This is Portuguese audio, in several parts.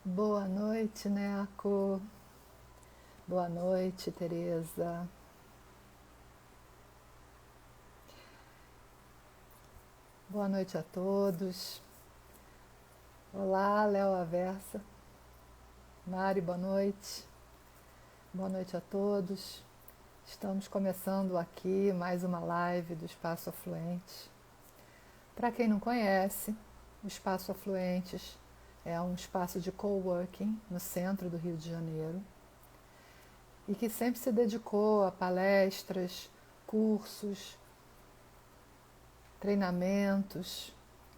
Boa noite, Neco. Boa noite, Tereza. Boa noite a todos. Olá, Léo Aversa. Mari, boa noite. Boa noite a todos. Estamos começando aqui mais uma live do Espaço Afluente. Para quem não conhece, o Espaço Afluentes é um espaço de coworking no centro do Rio de Janeiro e que sempre se dedicou a palestras, cursos, treinamentos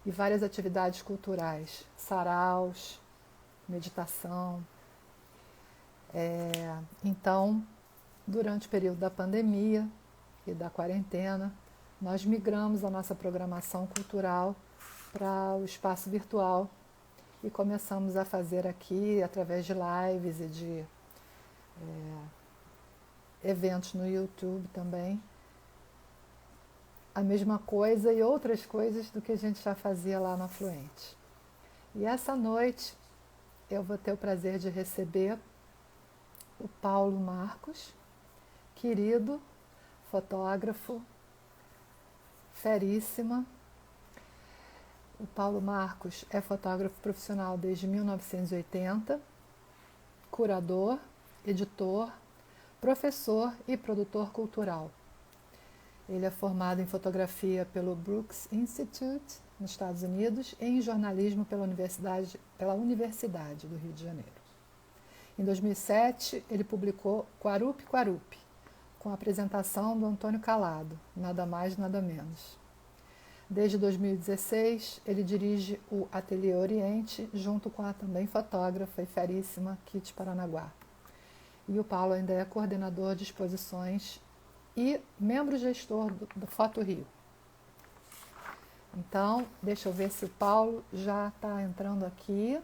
e várias atividades culturais, saraus, meditação. Então, durante o período da pandemia e da quarentena, nós migramos a nossa programação cultural para o espaço virtual e começamos a fazer aqui, através de lives e de eventos no YouTube também, a mesma coisa e outras coisas do que a gente já fazia lá no Afluente. E essa noite eu vou ter o prazer de receber o Paulo Marcos, querido fotógrafo, feríssima. O Paulo Marcos é fotógrafo profissional desde 1980, curador, editor, professor e produtor cultural. Ele é formado em fotografia pelo Brooks Institute, nos Estados Unidos, e em jornalismo pela Universidade do Rio de Janeiro. Em 2007, ele publicou Quarupi Quarupi, com a apresentação do Antônio Calado, nada mais, nada menos. Desde 2016, ele dirige o Ateliê Oriente, junto com a também fotógrafa e feríssima Kitty Paranaguá. E o Paulo ainda é coordenador de exposições e membro gestor do Foto Rio. Então, deixa eu ver se o Paulo já está entrando aqui.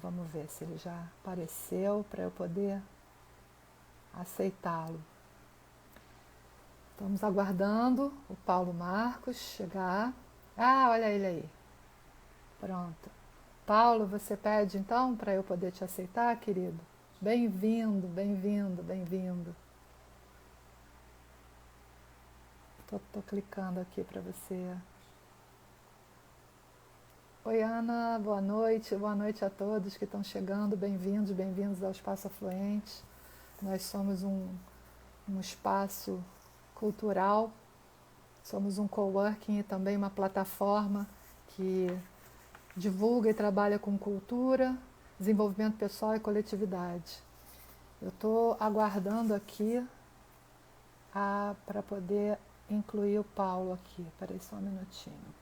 Vamos ver se ele já apareceu para eu poder aceitá-lo. Estamos aguardando o Paulo Marcos chegar. Ah, olha ele aí. Pronto. Paulo, você pede então para eu poder te aceitar, querido? Bem-vindo, bem-vindo, bem-vindo. Tô clicando aqui para você. Oi, Ana, boa noite a todos que estão chegando, bem-vindos, bem-vindos ao Espaço Afluente. Nós somos um espaço cultural, somos um coworking e também uma plataforma que divulga e trabalha com cultura, desenvolvimento pessoal e coletividade. Eu estou aguardando aqui para poder incluir o Paulo aqui. Espera aí só um minutinho.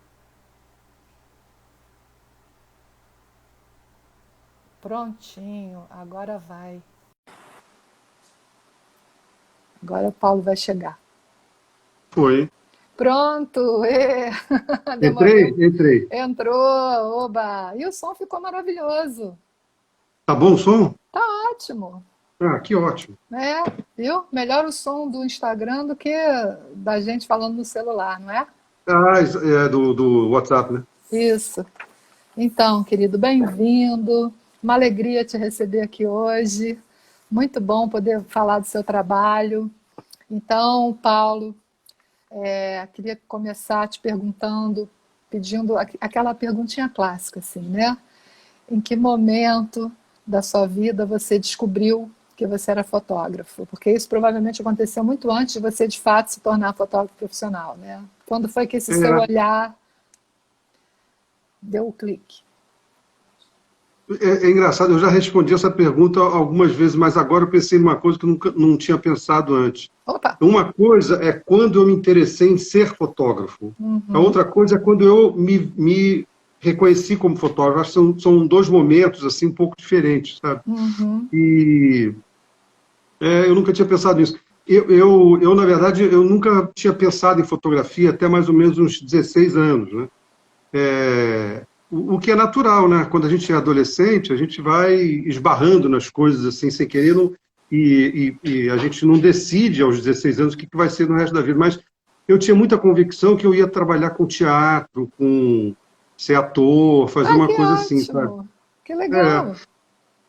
Prontinho, agora vai. Agora o Paulo vai chegar. Foi. Pronto! Demorou. Entrei. Entrou, oba! E o som ficou maravilhoso. Tá bom o som? Tá ótimo. Ah, que ótimo. Viu? Melhor o som do Instagram do que da gente falando no celular, não é? Ah, é do WhatsApp, né? Isso. Então, querido, bem-vindo. Uma alegria te receber aqui hoje. Muito bom poder falar do seu trabalho. Então, Paulo, queria começar te perguntando, pedindo aquela perguntinha clássica, assim, né? Em que momento da sua vida você descobriu que você era fotógrafo? Porque isso provavelmente aconteceu muito antes de você, de fato, se tornar fotógrafo profissional, né? Quando foi que esse seu É, olhar deu o clique? é engraçado, eu já respondi essa pergunta algumas vezes, mas agora eu pensei numa coisa que eu nunca não tinha pensado antes. Opa! Uma coisa é quando eu me interessei em ser fotógrafo. A Uhum, outra coisa é quando eu me reconheci como fotógrafo. Acho que são dois momentos assim um pouco diferentes, sabe? uhum, E eu nunca tinha pensado nisso. Na verdade, eu nunca tinha pensado em fotografia até mais ou menos uns 16 anos, né? O que é natural, né? Quando a gente é adolescente, a gente vai esbarrando nas coisas assim, sem querer, e a gente não decide aos 16 anos o que vai ser no resto da vida. Mas eu tinha muita convicção que eu ia trabalhar com teatro, com ser ator, fazer ah, uma que coisa assim, sabe? ótimo! Que É, legal.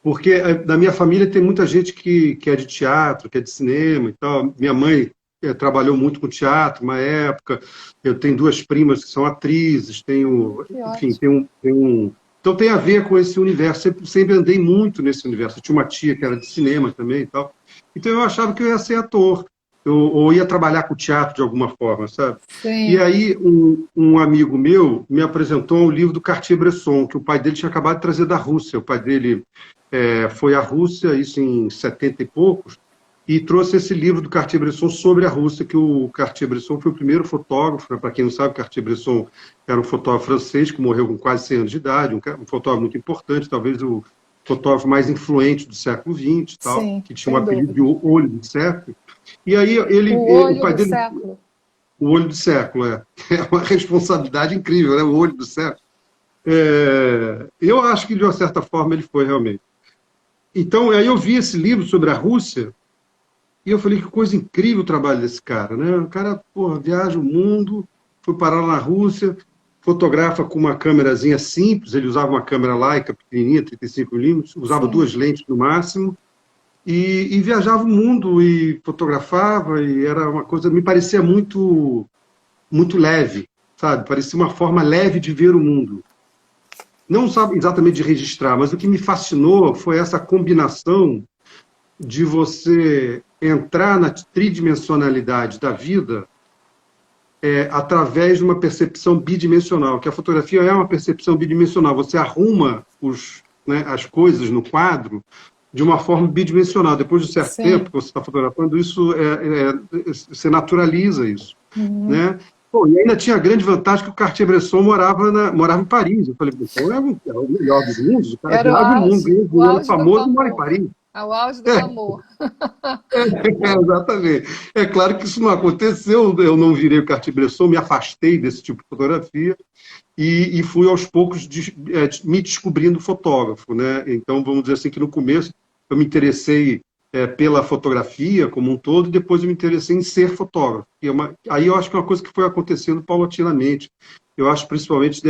porque na minha família tem muita gente que é de teatro, que é de cinema e tal. Minha mãe trabalhou muito com teatro uma época. Eu tenho duas primas que são atrizes, tenho, Que enfim, ótimo. tem um. Então tem a ver com esse universo. Sempre andei muito nesse universo. Eu tinha uma tia que era de cinema também e tal. Então eu achava que eu ia ser ator, ou ia trabalhar com teatro de alguma forma, sabe? E Sim, aí um amigo meu me apresentou um livro do Cartier-Bresson, que o pai dele tinha acabado de trazer da Rússia. O pai dele foi à Rússia, isso em 70 e poucos, e trouxe esse livro do Cartier-Bresson sobre a Rússia, que o Cartier-Bresson foi o primeiro fotógrafo, né? Para quem não sabe, Cartier-Bresson era um fotógrafo francês que morreu com quase 100 anos de idade, um fotógrafo muito importante, talvez o fotógrafo mais influente do século XX, tal, sim, que tinha o sem apelido de dúvida. Olho do Século. E aí O o olho pai do dele, século. o Olho do Século, é uma responsabilidade incrível, né? O Olho do Século. Eu acho que de uma certa forma ele foi realmente. Então, aí eu vi esse livro sobre a Rússia e eu falei que coisa incrível o trabalho desse cara, né? O cara, porra, viaja o mundo, foi parar lá na Rússia, fotografa com uma câmerazinha simples, ele usava uma câmera Leica pequenininha, 35 mm, usava Sim. duas lentes no máximo, e viajava o mundo e fotografava, e era uma coisa, me parecia muito leve, sabe? Parecia uma forma leve de ver o mundo. Não sabe exatamente de registrar, mas o que me fascinou foi essa combinação de você entrar na tridimensionalidade da vida através de uma percepção bidimensional, que a fotografia é uma percepção bidimensional. Você arruma as coisas no quadro de uma forma bidimensional. Depois de um certo tempo Sim. que você está fotografando, você naturaliza isso. Uhum. Né? Bom, e ainda tinha a grande vantagem que o Cartier-Bresson morava em Paris. Eu falei, então é o melhor dos mundos, o cara viaja o mundo, ganha O dinheiro auge do famoso e mora em glamour. Paris. É o auge do glamour. Exatamente. É claro que isso não aconteceu, eu não virei o Cartier-Bresson, me afastei desse tipo de fotografia e fui aos poucos me descobrindo fotógrafo, né? Então, vamos dizer assim que no começo eu me interessei pela fotografia como um todo e depois eu me interessei em ser fotógrafo. Aí eu acho que é uma coisa que foi acontecendo paulatinamente. Eu acho principalmente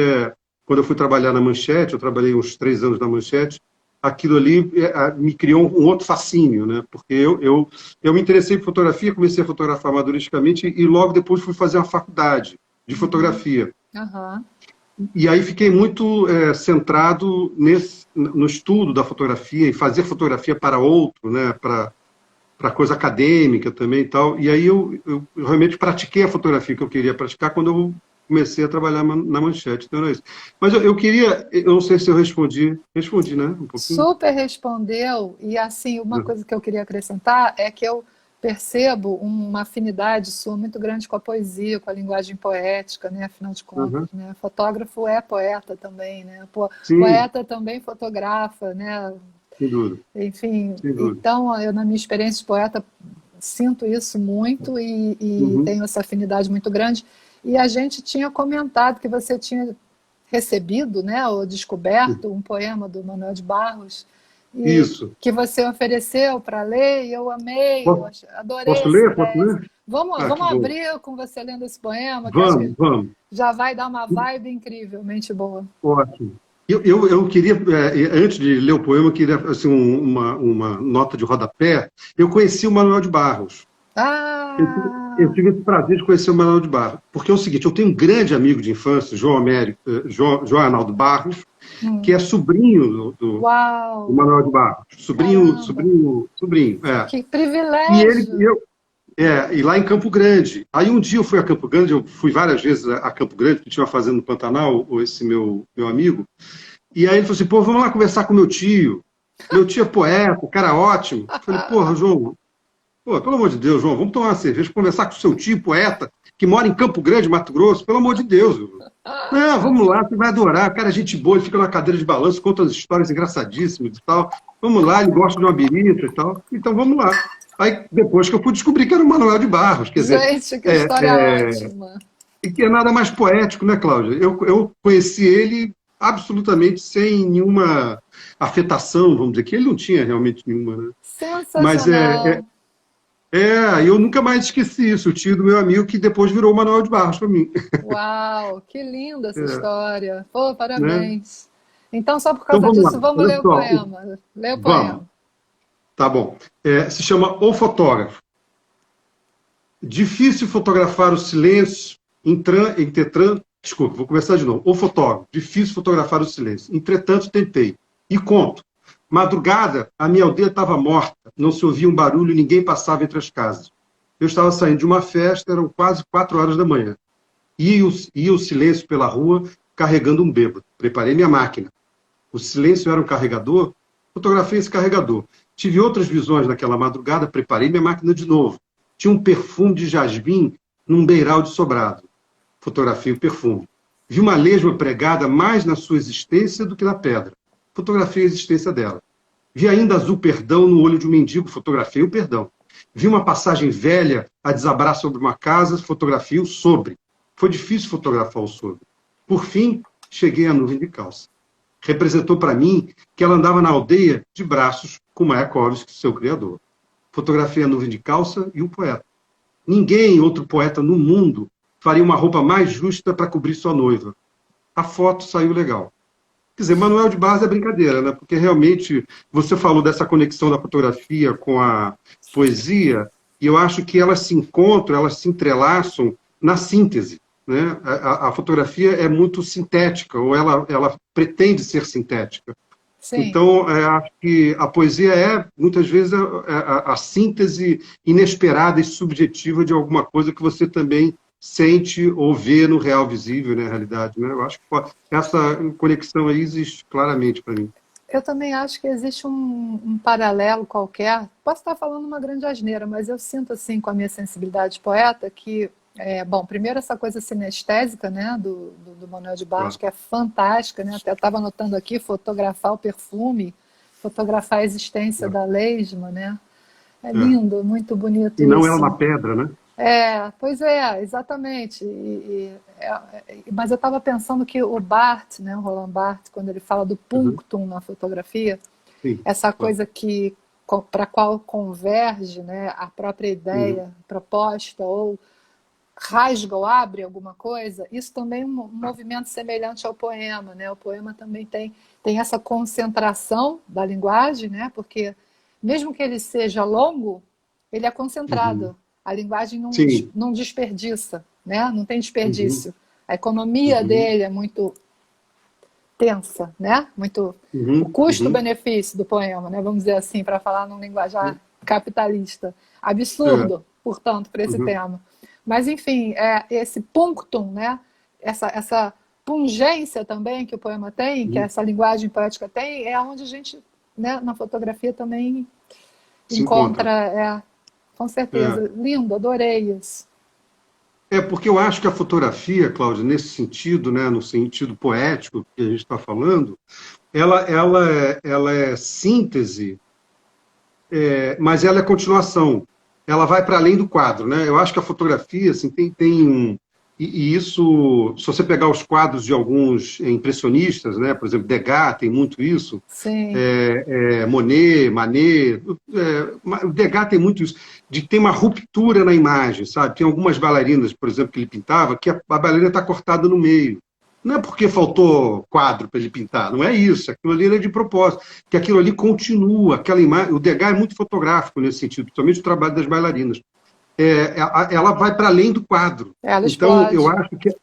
quando eu fui trabalhar na Manchete, eu trabalhei uns 3 anos na Manchete, aquilo ali me criou um outro fascínio, né? Porque eu me interessei por fotografia, comecei a fotografar amadoristicamente e logo depois fui fazer uma faculdade de Uhum. fotografia. Aham. E aí fiquei muito centrado no estudo da fotografia e fazer fotografia para outro, né? Para coisa acadêmica também e tal. E aí eu realmente pratiquei a fotografia que eu queria praticar quando eu comecei a trabalhar na Manchete. Então era isso. Mas eu não sei se eu respondi, né? Um pouquinho. Super respondeu. E assim, uma coisa que eu queria acrescentar é que eu percebo uma afinidade sua muito grande com a poesia, com a linguagem poética, né? Afinal de contas, Uhum. né? Fotógrafo é poeta também, né? Sim, Poeta também fotografa, né? sem dúvida, Enfim, sem dúvida. então eu na minha experiência de poeta sinto isso muito e Uhum. tenho essa afinidade muito grande. E a gente tinha comentado que você tinha recebido, né, ou descoberto um poema do Manuel de Barros e Isso. que você ofereceu para ler e eu amei, eu Posso, adorei posso essa ler? Posso ideia. ler? Ah, Vamos que bom. abrir com você lendo esse poema, que acho que Vamos, vamos. já vai dar uma vibe incrivelmente boa. Ótimo. Eu queria, antes de ler o poema, eu queria assim, uma nota de rodapé. Eu conheci o Manuel de Barros. Eu Ah, tive esse prazer de conhecer o Manuel de Barros, porque é o seguinte, eu tenho um grande amigo de infância, João Arnaldo Barros, que é sobrinho do uau, Manuel de Barros. Sobrinho, caramba, sobrinho, sobrinho, é. que E ele, privilégio. eu, e lá em Campo Grande. Aí um dia eu fui a Campo Grande, eu fui várias vezes a Campo Grande, que tinha uma fazenda no Pantanal, esse meu amigo, e aí ele falou assim, pô, vamos lá conversar com meu tio. Meu tio é poeta, cara ótimo. Eu falei, porra, João, pô, pelo amor de Deus, João, vamos tomar uma cerveja, conversar com o seu tio, poeta, que mora em Campo Grande, Mato Grosso, pelo amor de Deus. João. Não, vamos lá, você vai adorar. Cara, é gente boa, ele fica na cadeira de balanço, conta as histórias engraçadíssimas e tal. Vamos lá, ele gosta de uma birita e tal. Então vamos lá. Aí depois que eu fui descobrir que era o Manuel de Barros, quer dizer, Gente, que é, história é, ótima. e que é nada mais poético, né, Cláudia? Eu conheci ele absolutamente sem nenhuma afetação, vamos dizer, que ele não tinha realmente nenhuma, né? Mas Sensacional. eu nunca mais esqueci isso, o tio do meu amigo que depois virou o Manuel de Barros para mim. Uau, que linda essa É, história. Pô, né? parabéns. Então, só por Então causa vamos lá, disso, vamos olha ler o só, poema. Lê o vamos, poema. tá bom. Se chama O Fotógrafo. Difícil fotografar o silêncio, desculpa, vou começar de novo. O fotógrafo, difícil fotografar o silêncio. Entretanto, tentei. E conto. Madrugada, a minha aldeia estava morta, não se ouvia um barulho, ninguém passava entre as casas. Eu estava saindo de uma festa, eram quase 4 horas da manhã. Ia o silêncio pela rua, carregando um bêbado. Preparei minha máquina. O silêncio era um carregador, fotografei esse carregador. Tive outras visões naquela madrugada, preparei minha máquina de novo. Tinha um perfume de jasmim num beiral de sobrado. Fotografei o perfume. Vi uma lesma pregada mais na sua existência do que na pedra. Fotografei a existência dela. Vi ainda azul perdão no olho de um mendigo. Fotografei o perdão. Vi uma passagem velha a desabar sobre uma casa. Fotografei o sobre. Foi difícil fotografar o sobre. Por fim, cheguei à nuvem de calça. Representou para mim que ela andava na aldeia de braços com Mayakovsky, seu criador. Fotografei a nuvem de calça e o poeta. Ninguém, outro poeta no mundo, faria uma roupa mais justa para cobrir sua noiva. A foto saiu legal. Quer dizer, Manuel de Barros é brincadeira, né? Porque realmente você falou dessa conexão da fotografia com a poesia, e eu acho que elas se encontram, elas se entrelaçam na síntese. Né? A fotografia é muito sintética, ou ela pretende ser sintética. Sim. Então, acho que a poesia muitas vezes, a síntese inesperada e subjetiva de alguma coisa que você também sente ou vê no real visível, né, na realidade. Né? Eu acho que essa conexão aí existe claramente para mim. Eu também acho que existe um paralelo qualquer. Posso estar falando uma grande asneira, mas eu sinto assim, com a minha sensibilidade de poeta, que bom, primeiro essa coisa sinestésica, né, do Manuel de Barros, que é fantástica, né, até estava anotando aqui, fotografar o perfume, fotografar a existência da lesma, né, é lindo, muito bonito e não isso. ela na pedra, né? Pois é, exatamente, mas eu estava pensando que o Barthes, né, o Roland Barthes, quando ele fala do punctum na fotografia, Sim, essa coisa que para a qual converge, né, a própria ideia, proposta, ou rasga ou abre alguma coisa, isso também é um movimento semelhante ao poema, né? O poema também tem essa concentração da linguagem, né? Porque mesmo que ele seja longo, ele é concentrado. A linguagem não desperdiça, né? Não tem desperdício. A economia dele é muito tensa, né? Muito o custo-benefício do poema, né? Vamos dizer assim, para falar num linguajar capitalista. Absurdo, portanto, para esse tema. Mas, enfim, esse punctum, né? essa pungência também que o poema tem, que essa linguagem poética tem, é onde a gente, né, na fotografia também se encontra. Com certeza. Lindo, adorei isso. Porque eu acho que a fotografia, Cláudia, nesse sentido, né, no sentido poético que a gente está falando, ela é síntese, mas ela é continuação. Ela vai para além do quadro, né? Eu acho que a fotografia assim, tem um... E isso, se você pegar os quadros de alguns impressionistas, né? Por exemplo, Degas tem muito isso. Sim. Monet, Manet... o Degas tem muito isso, de ter uma ruptura na imagem, sabe? Tem algumas bailarinas, por exemplo, que ele pintava, que a bailarina está cortada no meio. Não é porque faltou quadro para ele pintar, não é isso. Aquilo ali era de propósito, que aquilo ali continua, aquela imagem. O Degas é muito fotográfico nesse sentido, principalmente o trabalho das bailarinas. Ela vai para além do quadro. Ela então, explode. eu acho que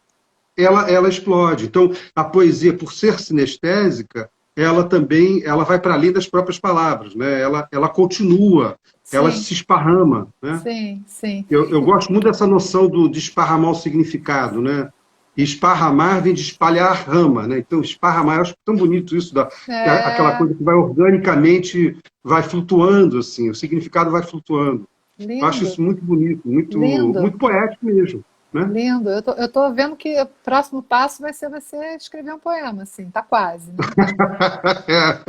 ela explode. Então, a poesia, por ser sinestésica, ela também vai para além das próprias palavras, né? Ela continua, ela se esparrama. Né? Sim, sim. Eu gosto muito dessa noção de esparramar o significado, né? E esparramar vem de espalhar rama, né? Então, esparramar, eu acho tão bonito isso, aquela coisa que vai organicamente, vai flutuando, assim, o significado vai flutuando. Lindo. Eu acho isso muito bonito, muito poético mesmo. Né? Lindo. Eu tô vendo que o próximo passo vai ser você escrever um poema, assim, tá quase. Né?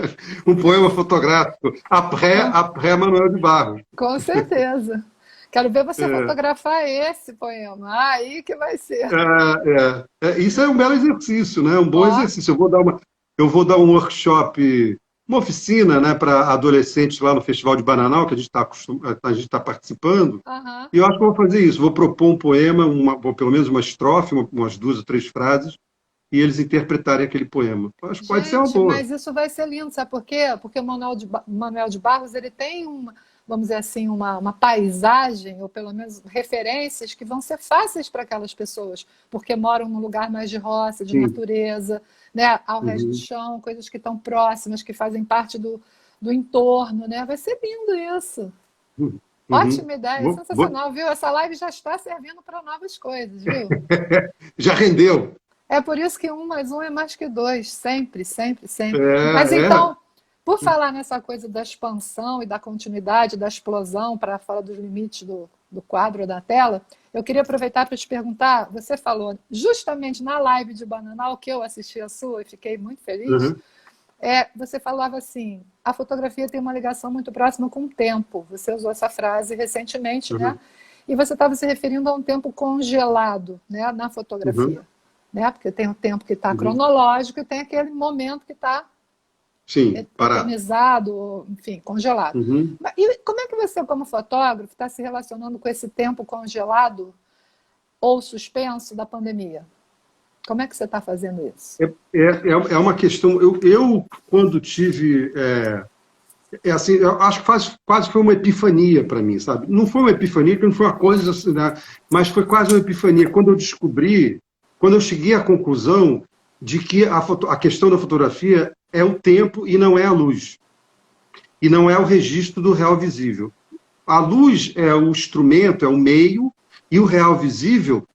Um poema fotográfico, après Manuel de Barros. Com certeza. Quero ver você fotografar esse poema. Aí que vai ser. Isso é um belo exercício, né? Um bom exercício. Eu vou dar um workshop, uma oficina, né, para adolescentes lá no Festival de Bananal, que a gente está participando. E eu acho que eu vou fazer isso. Vou propor um poema, pelo menos uma estrofe, umas 2 ou 3 frases, e eles interpretarem aquele poema. Acho que pode ser uma Gente, boa. mas isso vai ser lindo, sabe por quê? Porque o Manuel de Barros, ele tem uma, vamos dizer assim, uma paisagem, ou pelo menos referências que vão ser fáceis para aquelas pessoas, porque moram num lugar mais de roça, de Sim. natureza, né? Ao resto do Uhum. chão, coisas que estão próximas, que fazem parte do entorno, né? Vai ser lindo isso. Uhum. Uhum. Ótima ideia, Vou- vou- sensacional, viu? Essa live já está servindo para novas coisas, viu? Já rendeu. É por isso que 1 mais 1 é mais que 2, sempre, sempre, sempre. Mas É, é. então, por falar nessa coisa da expansão e da continuidade, da explosão para fora dos limites do quadro ou da tela, eu queria aproveitar para te perguntar, você falou justamente na live de Bananal, que eu assisti a sua e fiquei muito feliz, Uhum. você falava assim, a fotografia tem uma ligação muito próxima com o tempo. Você usou essa frase recentemente, né? Uhum. E você estava se referindo a um tempo congelado, né, na Uhum. fotografia, né? Porque tem o tempo que está Uhum. cronológico e tem aquele momento que está Sim, parado. eternizado, enfim, congelado. Uhum. E como é que você, como fotógrafo, está se relacionando com esse tempo congelado ou suspenso da pandemia? Como é que você está fazendo isso? É uma questão. Eu quando tive. Assim, eu acho que quase foi uma epifania para mim, sabe? Não foi uma epifania, porque não foi uma coisa assim, né? Mas foi quase uma epifania. Quando eu descobri, quando eu cheguei à conclusão de que a questão da fotografia é o tempo e não é a luz. E não é o registro do real visível. A luz é o instrumento, é o meio, e o real visível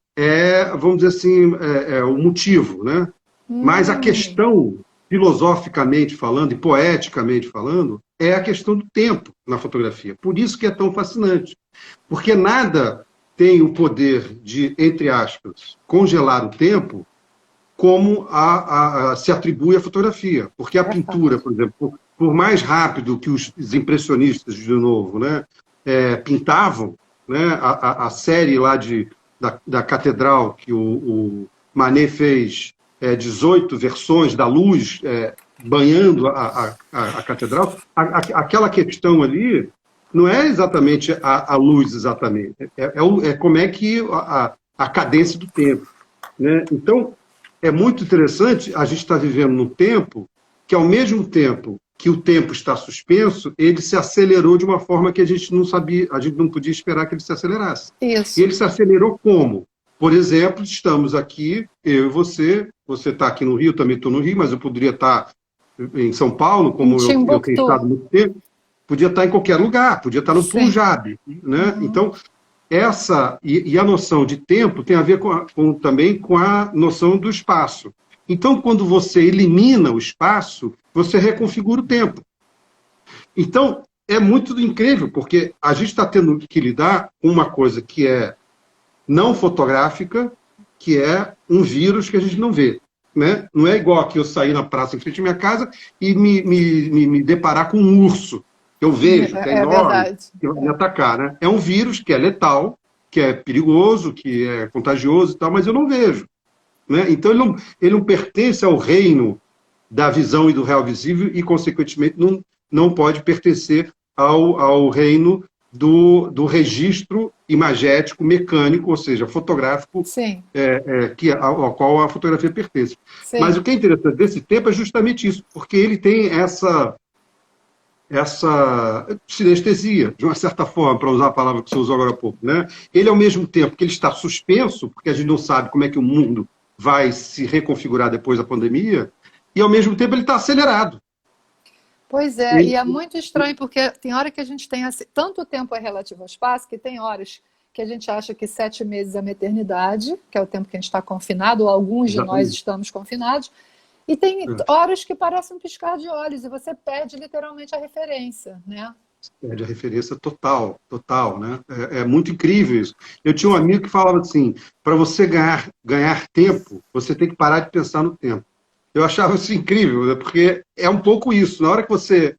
vamos dizer assim, é o motivo, né? Mas a Hum, questão, filosoficamente falando e poeticamente falando, é a questão do tempo na fotografia. Por isso que é tão fascinante. Porque nada tem o poder de, entre aspas, congelar o tempo como se atribui à fotografia. Porque a é pintura, fato. por exemplo, por mais rápido que os impressionistas, de novo, né, pintavam, né, a série lá da Catedral, que o Manet fez 18 versões da luz banhando a Catedral, aquela questão ali não é exatamente a luz, exatamente. Como é que a cadência do tempo. Né? Então, é muito interessante, a gente está vivendo num tempo que, ao mesmo tempo que o tempo está suspenso, ele se acelerou de uma forma que a gente não sabia, a gente não podia esperar que ele se acelerasse. E Isso. ele se acelerou como? Por exemplo, estamos aqui, eu e você está aqui no Rio, também estou no Rio, mas eu poderia estar em São Paulo, Em como eu tenho Timbuktu. estado muito tempo, podia estar em qualquer lugar, podia estar no Sim. Punjab. Né? Uhum. Então, e a noção de tempo tem a ver também com a noção do espaço. Então, quando você elimina o espaço, você reconfigura o tempo. Então, é muito incrível, porque a gente está tendo que lidar com uma coisa que é não fotográfica, que é um vírus que a gente não vê. Né? Não é igual que eu sair na praça em frente à minha casa e me deparar com um urso. Eu vejo, que é É enorme, verdade. que vai me atacar. Né? É um vírus que é letal, que é perigoso, que é contagioso e tal, mas eu não vejo. Né? Então, ele não pertence ao reino da visão e do real visível e, consequentemente, não pode pertencer ao reino do registro imagético, mecânico, ou seja, fotográfico, Sim, ao qual a fotografia pertence. Mas o sim. que é interessante desse tempo é justamente isso, porque ele tem essa sinestesia, de uma certa forma, para usar a palavra que você usou agora há pouco. Né? Ele, ao mesmo tempo que ele está suspenso, porque a gente não sabe como é que o mundo vai se reconfigurar depois da pandemia, e, ao mesmo tempo, ele está acelerado. Pois é, E, e é muito estranho porque tem hora que a gente tem assim, tanto tempo é relativo ao espaço que tem horas que a gente acha que 7 meses é uma eternidade, que é o tempo que a gente está confinado, ou alguns de nós exatamente. estamos confinados, e tem horas que parecem um piscar de olhos e você perde literalmente a referência, né? De referência total, total, né? É muito incrível isso. Eu tinha um amigo que falava assim, para você ganhar tempo, você tem que parar de pensar no tempo. Eu achava isso incrível, né? Porque é um pouco isso. Na hora que você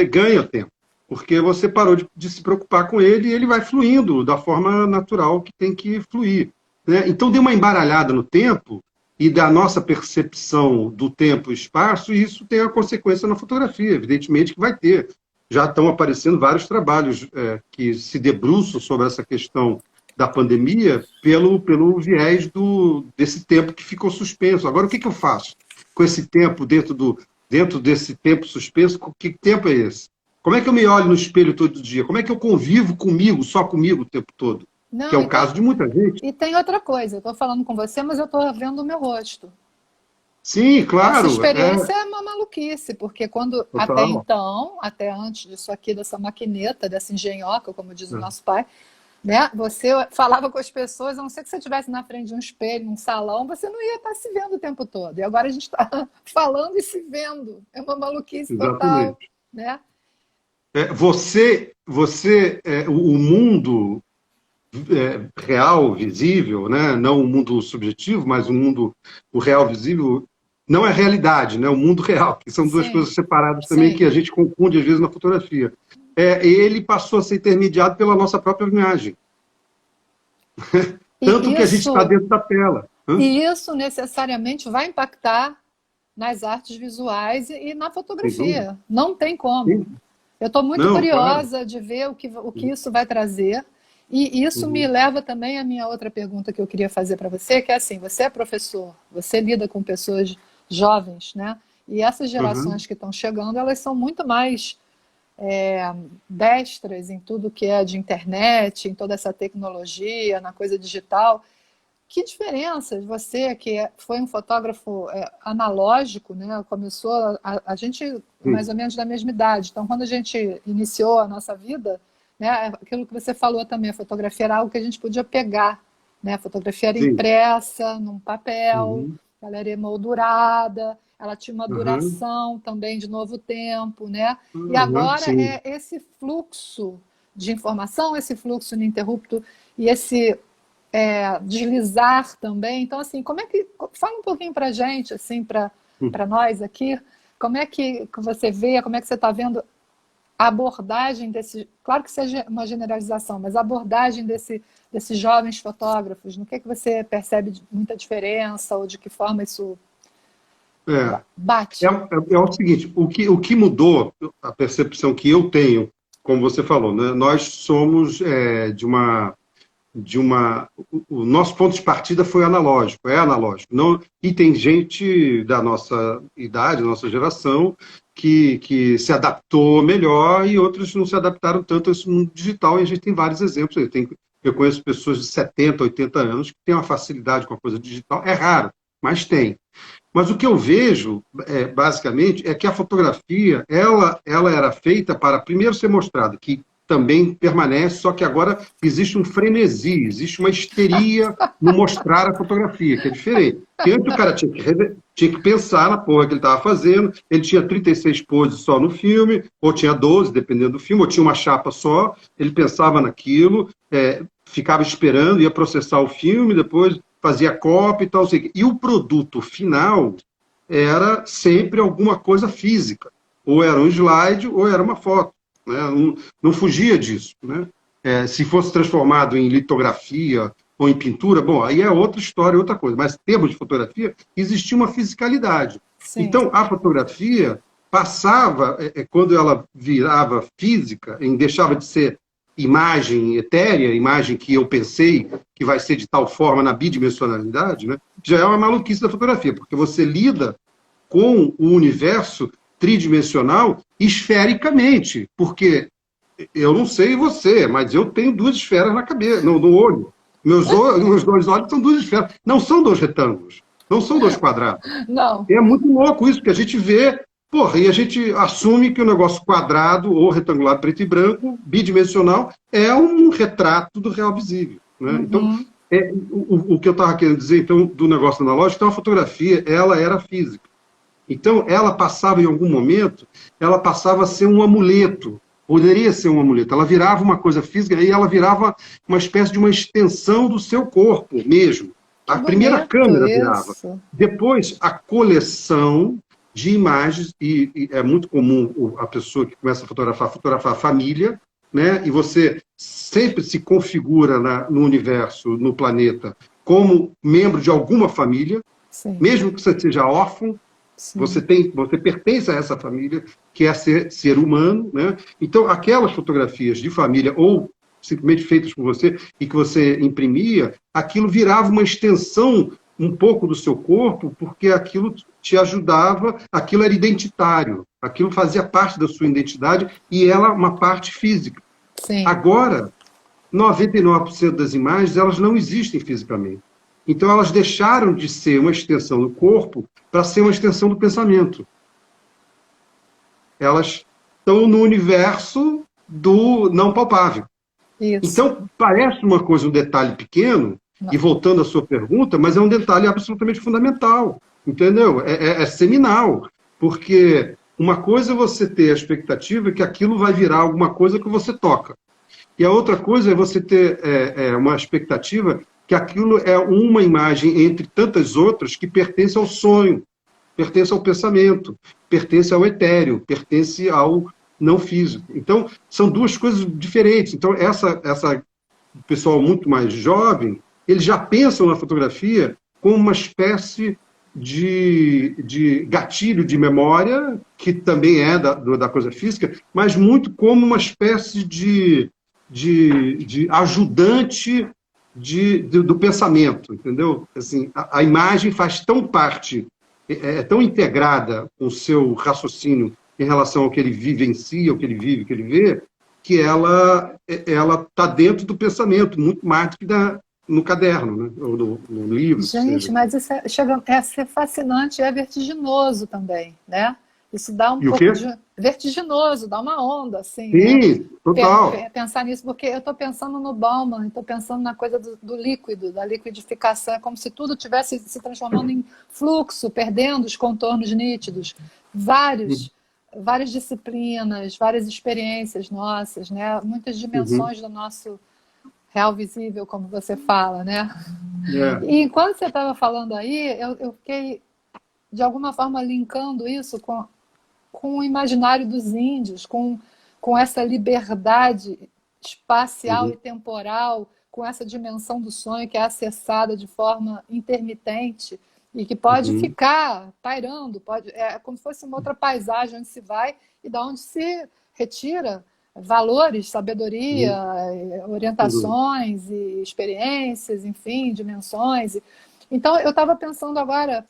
ganha tempo, porque você parou de se preocupar com ele e ele vai fluindo da forma natural que tem que fluir. Né? Então, deu uma embaralhada no tempo e da nossa percepção do tempo e espaço, e isso tem a consequência na fotografia, evidentemente que vai ter. Já estão aparecendo vários trabalhos que se debruçam sobre essa questão da pandemia pelo viés desse tempo que ficou suspenso. Agora, o que eu faço com esse tempo dentro desse tempo suspenso? Que tempo é esse? Como é que eu me olho no espelho todo dia? Como é que eu convivo comigo, só comigo o tempo todo? Que Não, é o caso de muita gente. e tem outra coisa, eu estou falando com você, mas eu estou vendo o meu rosto. Sim, Essa claro. experiência é uma maluquice, porque quando até Total. então, até antes disso aqui, dessa maquineta, dessa engenhoca, como diz o nosso pai, né? Você falava com as pessoas, a não ser que você estivesse na frente de um espelho, num salão, você não ia estar se vendo o tempo todo. E agora a gente está falando e se vendo. É uma maluquice total, Exatamente. né? O mundo real, visível, né? Não o mundo subjetivo, mas o real visível, não é realidade, né? O mundo real, que são duas Sim, coisas separadas também sim. que a gente confunde às vezes na fotografia. Ele passou a ser intermediado pela nossa própria imagem. Tanto E que a gente está isso, dentro da tela. Hã? e isso necessariamente vai impactar nas artes visuais e na Sem dúvida. fotografia. Não tem como. Sim. Eu estou muito Não, claro. curiosa de ver o que isso vai trazer. E isso me Uhum. leva também à minha outra pergunta que eu queria fazer para você, que é assim, você é professor, você lida com pessoas jovens, né? E essas Uhum. gerações que estão chegando, elas são muito mais destras em tudo que é de internet, em toda essa tecnologia, na coisa digital. Que diferença você, que foi um fotógrafo analógico, né? Começou, a gente mais Sim, ou menos da mesma idade, então quando a gente iniciou a nossa vida, né, aquilo que você falou também, a fotografia era algo que a gente podia pegar, né? A fotografia era sim. impressa num papel, Uhum. ela era emoldurada, ela tinha uma Uhum. duração também de novo tempo, né? E Uhum. agora Sim. é esse fluxo de informação, esse fluxo ininterrupto e esse deslizar também. Então, assim, como é que. Fala um pouquinho para a gente, assim, para nós aqui, como é que você vê, como é que você está vendo a abordagem desse. Claro que seja uma generalização, mas a abordagem desses jovens fotógrafos, no que você percebe muita diferença ou de que forma isso É. bate? É o seguinte, o que mudou, a percepção que eu tenho, como você falou, né? Nós somos o nosso ponto de partida foi analógico, é analógico. Não, e tem gente da nossa idade, da nossa geração, que se adaptou melhor e outros não se adaptaram tanto a esse mundo digital, e a gente tem vários exemplos. Eu conheço pessoas de 70, 80 anos que têm uma facilidade com a coisa digital, é raro, mas tem. Mas o que eu vejo, basicamente, é que a fotografia, ela era feita para primeiro ser mostrada, que também permanece, só que agora existe um frenesi, existe uma histeria no mostrar a fotografia, que é diferente. Porque antes o cara tinha que pensar na porra que ele estava fazendo, ele tinha 36 poses só no filme, ou tinha 12, dependendo do filme, ou tinha uma chapa só, ele pensava naquilo, ficava esperando, ia processar o filme, depois fazia cópia e tal, assim. E o produto final era sempre alguma coisa física. Ou era um slide, ou era uma foto. Né? Não fugia disso. Né? Se fosse transformado em litografia ou em pintura, bom, aí é outra história, outra coisa. Mas em termos de fotografia, existia uma fisicalidade. Sim. Então, a fotografia passava, quando ela virava física, deixava de ser imagem etérea, imagem que eu pensei que vai ser de tal forma na bidimensionalidade, né? Já é uma maluquice da fotografia, porque você lida com o universo tridimensional esfericamente, porque eu não sei você, mas eu tenho duas esferas na cabeça, no olho. Meus dois olhos são duas esferas, não são dois retângulos, não são dois quadrados. Não. É muito louco isso, porque a gente vê, porra, e a gente assume que o negócio quadrado ou retangular, preto e branco, bidimensional, é um retrato do real visível. Né? Então, Uhum. o que eu estava querendo dizer, então, do negócio analógico, então a fotografia, ela era física. Então, ela passava, em algum momento, ela passava a ser um amuleto, poderia ser um amuleto, ela virava uma coisa física e ela virava uma espécie de uma extensão do seu corpo mesmo. Que A primeira bonito câmera virava. isso. Depois, a coleção de imagens, e é muito comum a pessoa que começa a fotografar a família, né? E você sempre se configura no universo, no planeta, como membro de alguma família, Sim, mesmo que você seja órfão, você sim. pertence a essa família, que é ser humano, né? Então, aquelas fotografias de família ou simplesmente feitas por você e que você imprimia, aquilo virava uma extensão um pouco do seu corpo, porque aquilo te ajudava, aquilo era identitário, aquilo fazia parte da sua identidade e ela uma parte física. Sim. Agora, 99% das imagens, elas não existem fisicamente. Então, elas deixaram de ser uma extensão do corpo para ser uma extensão do pensamento. Elas estão no universo do não palpável. Isso. Então, parece uma coisa, um detalhe pequeno, Não. e voltando à sua pergunta, mas é um detalhe absolutamente fundamental, entendeu? É seminal, porque uma coisa é você ter a expectativa que aquilo vai virar alguma coisa que você toca. E a outra coisa é você ter uma expectativa que aquilo é uma imagem entre tantas outras que pertence ao sonho, pertence ao pensamento, pertence ao etéreo, pertence ao não físico. Então, são duas coisas diferentes. Então, o pessoal muito mais jovem, eles já pensam na fotografia como uma espécie de gatilho de memória, que também é da coisa física, mas muito como uma espécie de ajudante do pensamento, entendeu? Assim, a imagem faz tão parte, é tão integrada com o seu raciocínio em relação ao que ele vivencia, ao que ele vive, ao que ele vê, que ela está dentro do pensamento, muito mais do que no caderno, né? Ou no livro. Gente, mas isso chega a ser fascinante e é vertiginoso também, né? Isso dá um pouco de vertiginoso, dá uma onda, assim. Sim, né? total. Pensar nisso, porque eu estou pensando no Bauman, estou pensando na coisa do líquido, da liquidificação, é como se tudo tivesse se transformando em fluxo, perdendo os contornos nítidos. Várias disciplinas, várias experiências nossas, né? Muitas dimensões do nosso real visível, como você fala, né? E enquanto você estava falando aí, eu fiquei, de alguma forma, linkando isso com o imaginário dos índios, com essa liberdade espacial e temporal, com essa dimensão do sonho que é acessada de forma intermitente e que pode ficar pairando, é como se fosse uma outra paisagem onde se vai e da onde se retira valores, sabedoria, orientações e experiências, enfim, dimensões. Então, eu estava pensando agora,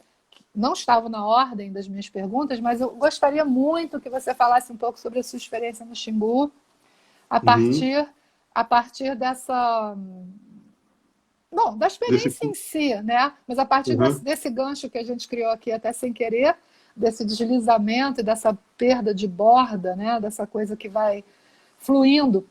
não estava na ordem das minhas perguntas, mas eu gostaria muito que você falasse um pouco sobre a sua experiência no Xingu, a partir dessa... Bom, da experiência em si, né? Mas a partir desse gancho que a gente criou aqui até sem querer, desse deslizamento e dessa perda de borda, né? Dessa coisa que vai fluindo.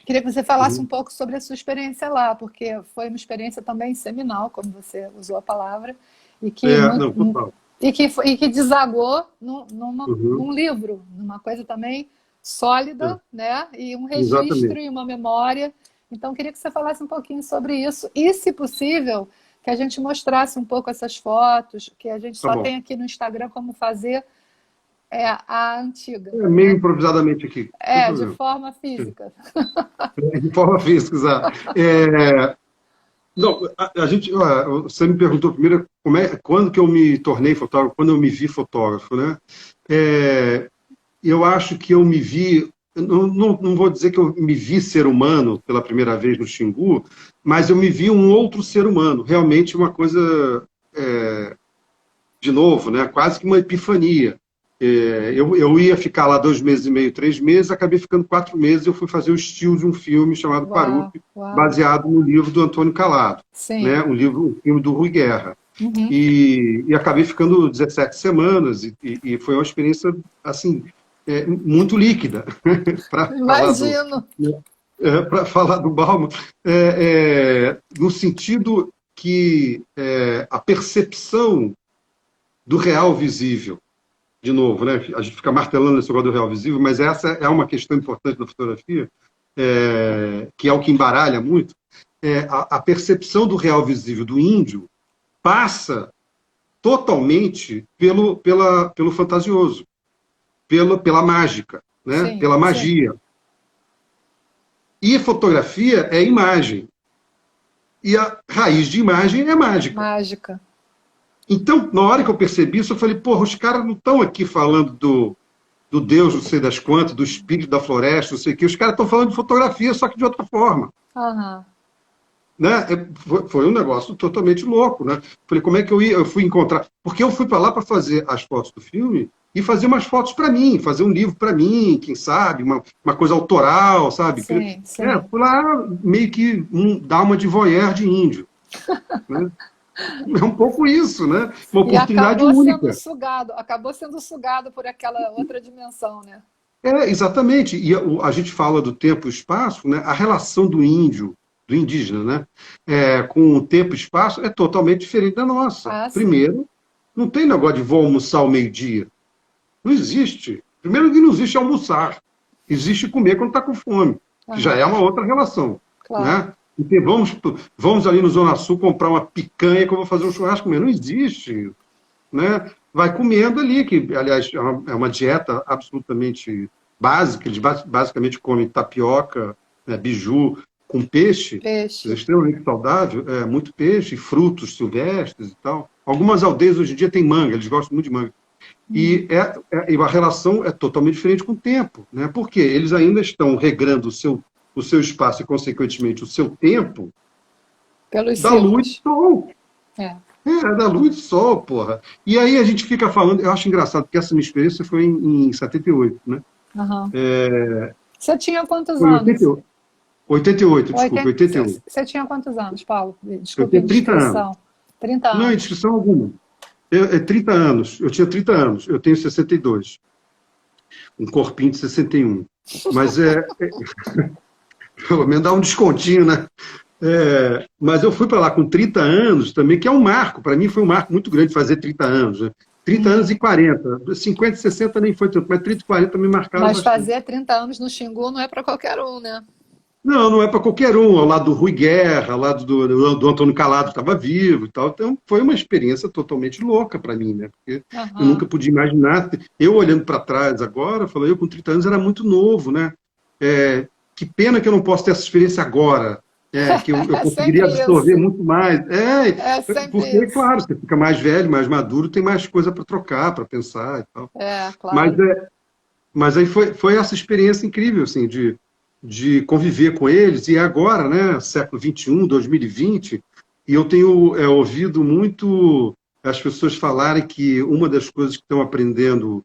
Queria que você falasse um pouco sobre a sua experiência lá, porque foi uma experiência também seminal, como você usou a palavra, e que desagou num livro, numa coisa também sólida, né? E um registro e uma memória. Então, queria que você falasse um pouquinho sobre isso e, se possível, que a gente mostrasse um pouco essas fotos, que a gente só tem aqui no Instagram como fazer a antiga. Meio improvisadamente aqui. De forma física. De forma física, exato. Não, você me perguntou primeiro quando que eu me tornei fotógrafo, quando eu me vi fotógrafo, né? Eu acho que eu me vi, não vou dizer que eu me vi ser humano pela primeira vez no Xingu, mas eu me vi um outro ser humano, realmente uma coisa, de novo, né? Quase que uma epifania. Eu ia ficar lá 2 meses e meio, 3 meses, acabei ficando 4 meses, eu fui fazer o estilo de um filme chamado Parupi, baseado no livro do Antônio Calado, né? Um filme do Rui Guerra. E acabei ficando 17 semanas, e foi uma experiência, assim, muito líquida. Imagino! Para falar do Bauman, no sentido que a percepção do real visível, de novo, né? A gente fica martelando esse negócio do real visível, mas essa é uma questão importante da fotografia, que é o que embaralha muito. A percepção do real visível do índio passa totalmente pelo fantasioso, pela mágica, né? Pela magia. E fotografia é imagem. E a raiz de imagem é mágica. do Deus não sei das quantas, do espírito da floresta, não sei o quê. Os caras estão falando de fotografia, só que de outra forma. Aham. Né? Foi um negócio totalmente louco, né? Falei, como é que eu ia? Eu fui encontrar. Porque eu fui para lá para fazer as fotos do filme e fazer umas fotos para mim, fazer um livro para mim, quem sabe, uma coisa autoral, sabe? Sim, sim. Fui lá meio que dar uma de voyeur de índio. Né? É um pouco isso, né? Uma E oportunidade única. acabou sendo sugado por aquela outra dimensão, né? Exatamente. E a gente fala do tempo e espaço, né? A relação do índio, do indígena, né? Com o tempo e espaço é totalmente diferente da nossa. Ah, sim. Primeiro, não tem negócio de vou almoçar ao meio-dia. Não existe. Primeiro que não existe almoçar. Existe comer quando está com fome, que já é Aham, uma outra relação. claro. Né? Então, vamos ali no Zona Sul comprar uma picanha que eu vou fazer um churrasco comer. Não existe. Né? Vai comendo ali, que, aliás, é uma dieta absolutamente básica. Eles basicamente comem tapioca, né, biju com peixe, é Peixe. extremamente saudável, muito peixe, frutos silvestres e tal. Algumas aldeias hoje em dia têm manga, eles gostam muito de manga. Hum. E a relação é totalmente diferente com o tempo, né? Porque eles ainda estão regrando o seu espaço e, consequentemente, o seu tempo Pelos da luz do ciclos. sol. É. Da luz do sol, porra. E aí a gente fica falando, eu acho engraçado, porque essa minha experiência foi em 78, né? Aham. Você tinha quantos Foi em anos? 88, 88, desculpa, 88. Você tinha quantos anos, Paulo? Eu Desculpe a tenho 30 anos. indiscrição. 30 Não, anos. inscrição alguma. 30 anos. Eu tinha 30 anos. Eu tenho 62. Um corpinho de 61. Mas pelo menos dá um descontinho, né? Mas eu fui para lá com 30 anos também, que é um marco. Para mim foi um marco muito grande fazer 30 anos. Né? 30 anos e 40. 50 e 60 nem foi tanto, mas 30 e 40 me marcaram Mas bastante. fazer 30 anos no Xingu não é para qualquer um, né? Não, não é para qualquer um. Ao lado do Rui Guerra, ao lado do Antônio Calado, que estava vivo e tal. Então, foi uma experiência totalmente louca para mim, né? Porque eu Aham. nunca podia imaginar. Eu, olhando para trás agora, eu falei, eu com 30 anos era muito novo, né? Que pena que eu não posso ter essa experiência agora. Que eu É conseguiria sempre absorver isso. muito mais. É sempre Porque, isso. claro, você fica mais velho, mais maduro, tem mais coisa para trocar, para pensar e tal. É, Mas, claro. mas aí foi essa experiência incrível, assim, de conviver com eles. E agora, né, século XXI, 2020, e eu tenho ouvido muito as pessoas falarem que uma das coisas que estão aprendendo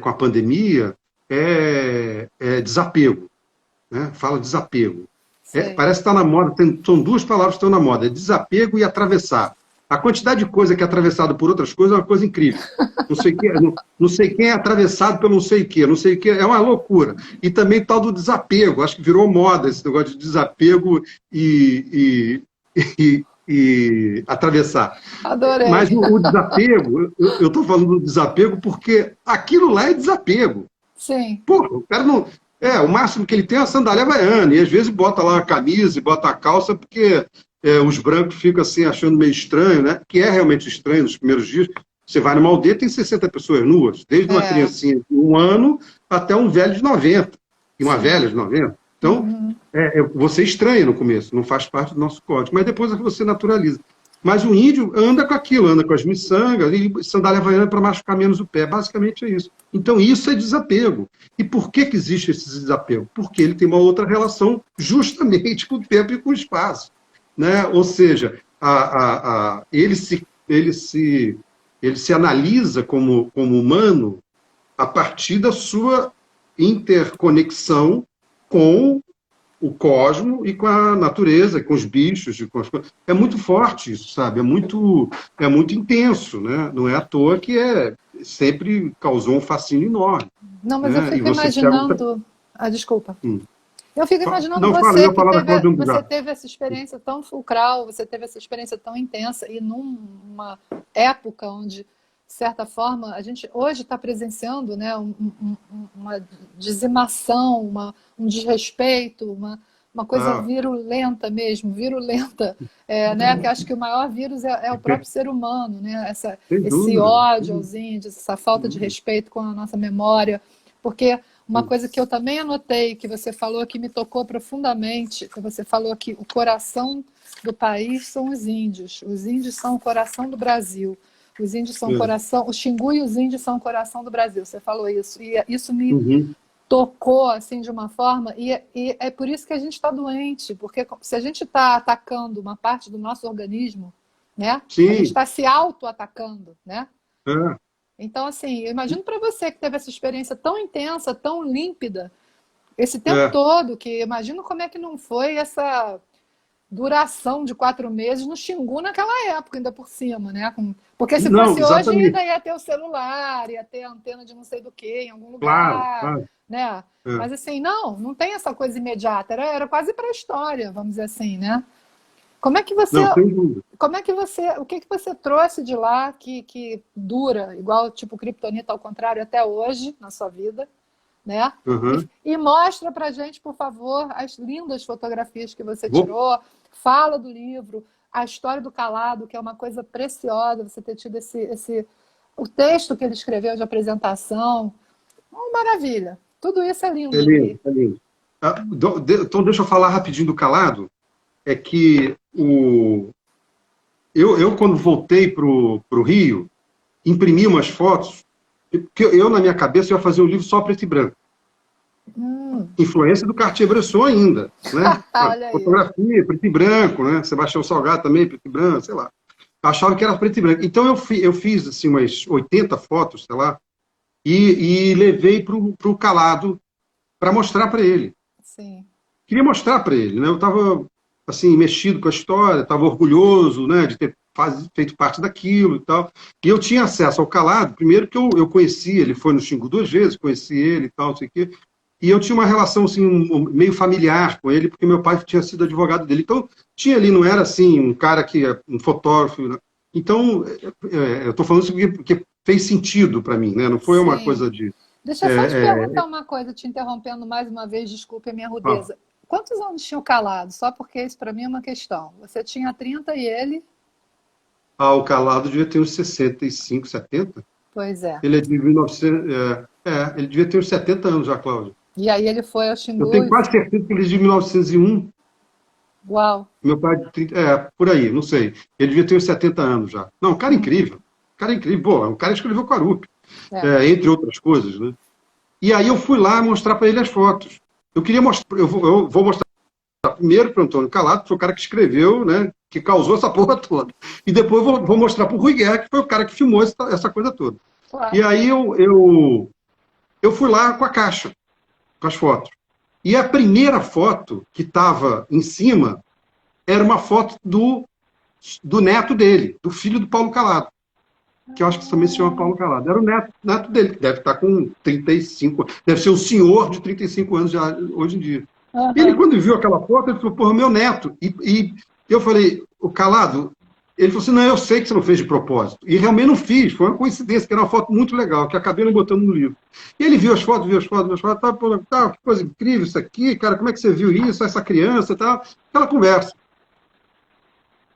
com a pandemia é desapego. Né? Fala desapego. Sei. Parece que está na moda, são duas palavras que estão na moda, é desapego e atravessar. A quantidade de coisa que é atravessada por outras coisas é uma coisa incrível. Não sei, não sei quem é atravessado pelo não sei o que, é uma loucura. E também tal do desapego, acho que virou moda esse negócio de desapego e atravessar. Mas Adorei. o desapego, eu estou falando do desapego porque aquilo lá é desapego. Sim. Porra, o cara não. O máximo que ele tem é a sandália havaiana, e às vezes bota lá a camisa e bota a calça, porque os brancos ficam assim achando meio estranho, né? Que é realmente estranho nos primeiros dias. Você vai numa aldeia, tem 60 pessoas nuas, desde uma É. criancinha de 1 ano até um velho de 90, e uma Sim. velha de 90. Então, Uhum. você estranha no começo, não faz parte do nosso código, mas depois é que você naturaliza. Mas o índio anda com aquilo, anda com as miçangas e sandália havaiana para machucar menos o pé. Basicamente é isso. Então, isso é desapego. E por que existe esse desapego? Porque ele tem uma outra relação justamente com o tempo e com o espaço. Né? Ou seja, ele se analisa como humano a partir da sua interconexão com o cosmo e com a natureza, com os bichos, com as coisas. É muito forte isso, sabe? É muito intenso, né? Não é à toa que sempre causou um fascínio enorme, Não, mas eu né? E fico você pega. imaginando. Ah, desculpa. Hum. Eu fico imaginando Não, fala, eu você ia que falar da teve, Cláudia você Andrade. teve essa experiência tão fulcral, você teve essa experiência tão intensa e numa época onde, de certa forma, a gente hoje está presenciando, né, uma dizimação, um desrespeito, uma coisa Ah, virulenta mesmo, virulenta, né, que acho que o maior vírus é o próprio ser humano, né, sem esse dúvida. ódio aos índios, essa falta de respeito com a nossa memória, porque uma coisa que eu também anotei, que você falou que me tocou profundamente, que você falou que o coração do país são os índios são o coração do Brasil. Os índios são o coração, o Xingu e os índios são o coração do Brasil. Você falou isso. E isso me tocou assim de uma forma, e é por isso que a gente está doente, porque se a gente está atacando uma parte do nosso organismo, né? Sim. A gente está se auto-atacando, né? É. Então, assim, eu imagino para você que teve essa experiência tão intensa, tão límpida, esse tempo todo, que imagino como é que não foi essa duração de 4 meses no Xingu naquela época, ainda por cima, né? Porque se fosse hoje, ainda ia ter o celular, ia ter a antena de não sei do que em algum lugar, claro. né? Mas assim, não tem essa coisa imediata, era quase pré-história, vamos dizer assim, né? Como é que você, o que você trouxe de lá que dura, igual tipo Kryptonita ao contrário, até hoje na sua vida, né? E mostra pra gente, por favor, as lindas fotografias que você tirou, fala do livro, a história do Calado, que é uma coisa preciosa, você ter tido o texto que ele escreveu de apresentação, uma maravilha. Tudo isso é lindo. É lindo, é lindo. Então deixa eu falar rapidinho do Calado. É que eu quando voltei para o Rio, imprimi umas fotos, porque eu, na minha cabeça, ia fazer um livro só preto e branco. Influência do Cartier-Bresson ainda, né? Fotografia, preto e branco, né? Sebastião Salgado também, preto e branco, sei lá. Acharam que era preto e branco. Então eu fiz assim, umas 80 fotos, sei lá, e levei para o Calado para mostrar para ele. Sim. Queria mostrar para ele, né? Eu estava assim, mexido com a história, estava orgulhoso, né, de ter feito parte daquilo e tal. E eu tinha acesso ao Calado, primeiro que eu conheci, ele foi no Xingu 2 vezes, conheci ele e tal, não sei o quê. E eu tinha uma relação assim, meio familiar com ele, porque meu pai tinha sido advogado dele. Então, tinha ali, não era assim, um cara um fotógrafo. Né? Então, eu estou falando isso porque fez sentido para mim, né? Não foi uma coisa de... Deixa eu só te perguntar uma coisa, te interrompendo mais uma vez, desculpe a minha rudeza. Quantos anos tinha o Calado? Só porque isso para mim é uma questão. Você tinha 30 e ele? O Calado devia ter uns 65, 70. Pois é. Ele é de 1900... ele devia ter uns 70 anos já, Cláudia. E aí ele foi ao Xingu... Eu tenho quase certeza que ele é de 1901. Uau. Meu pai, por aí, não sei. Ele devia ter uns 70 anos já. Não, um cara incrível. Cara incrível. Pô, um cara escreveu Quarup. Entre outras coisas, né? E aí eu fui lá mostrar para ele as fotos. Eu queria mostrar, eu vou mostrar primeiro para o Antônio Calado, que foi o cara que escreveu, né, que causou essa porra toda. E depois vou mostrar para o Rui Guerra, que foi o cara que filmou essa coisa toda. Claro. E aí eu fui lá com a caixa, com as fotos. E a primeira foto que estava em cima era uma foto do neto dele, do filho do Paulo Calado, que eu acho que também se chama Paulo Calado. Era o neto dele, que deve estar com 35, deve ser um senhor de 35 anos já hoje em dia. E ele, quando viu aquela foto, ele falou, porra, meu neto. E eu falei, o Calado, ele falou assim, não, eu sei que você não fez de propósito. E realmente não fiz, foi uma coincidência, que era uma foto muito legal, que acabei não botando no livro. E ele viu as fotos, tá, que coisa incrível isso aqui, cara, como é que você viu isso, essa criança e tal, aquela conversa.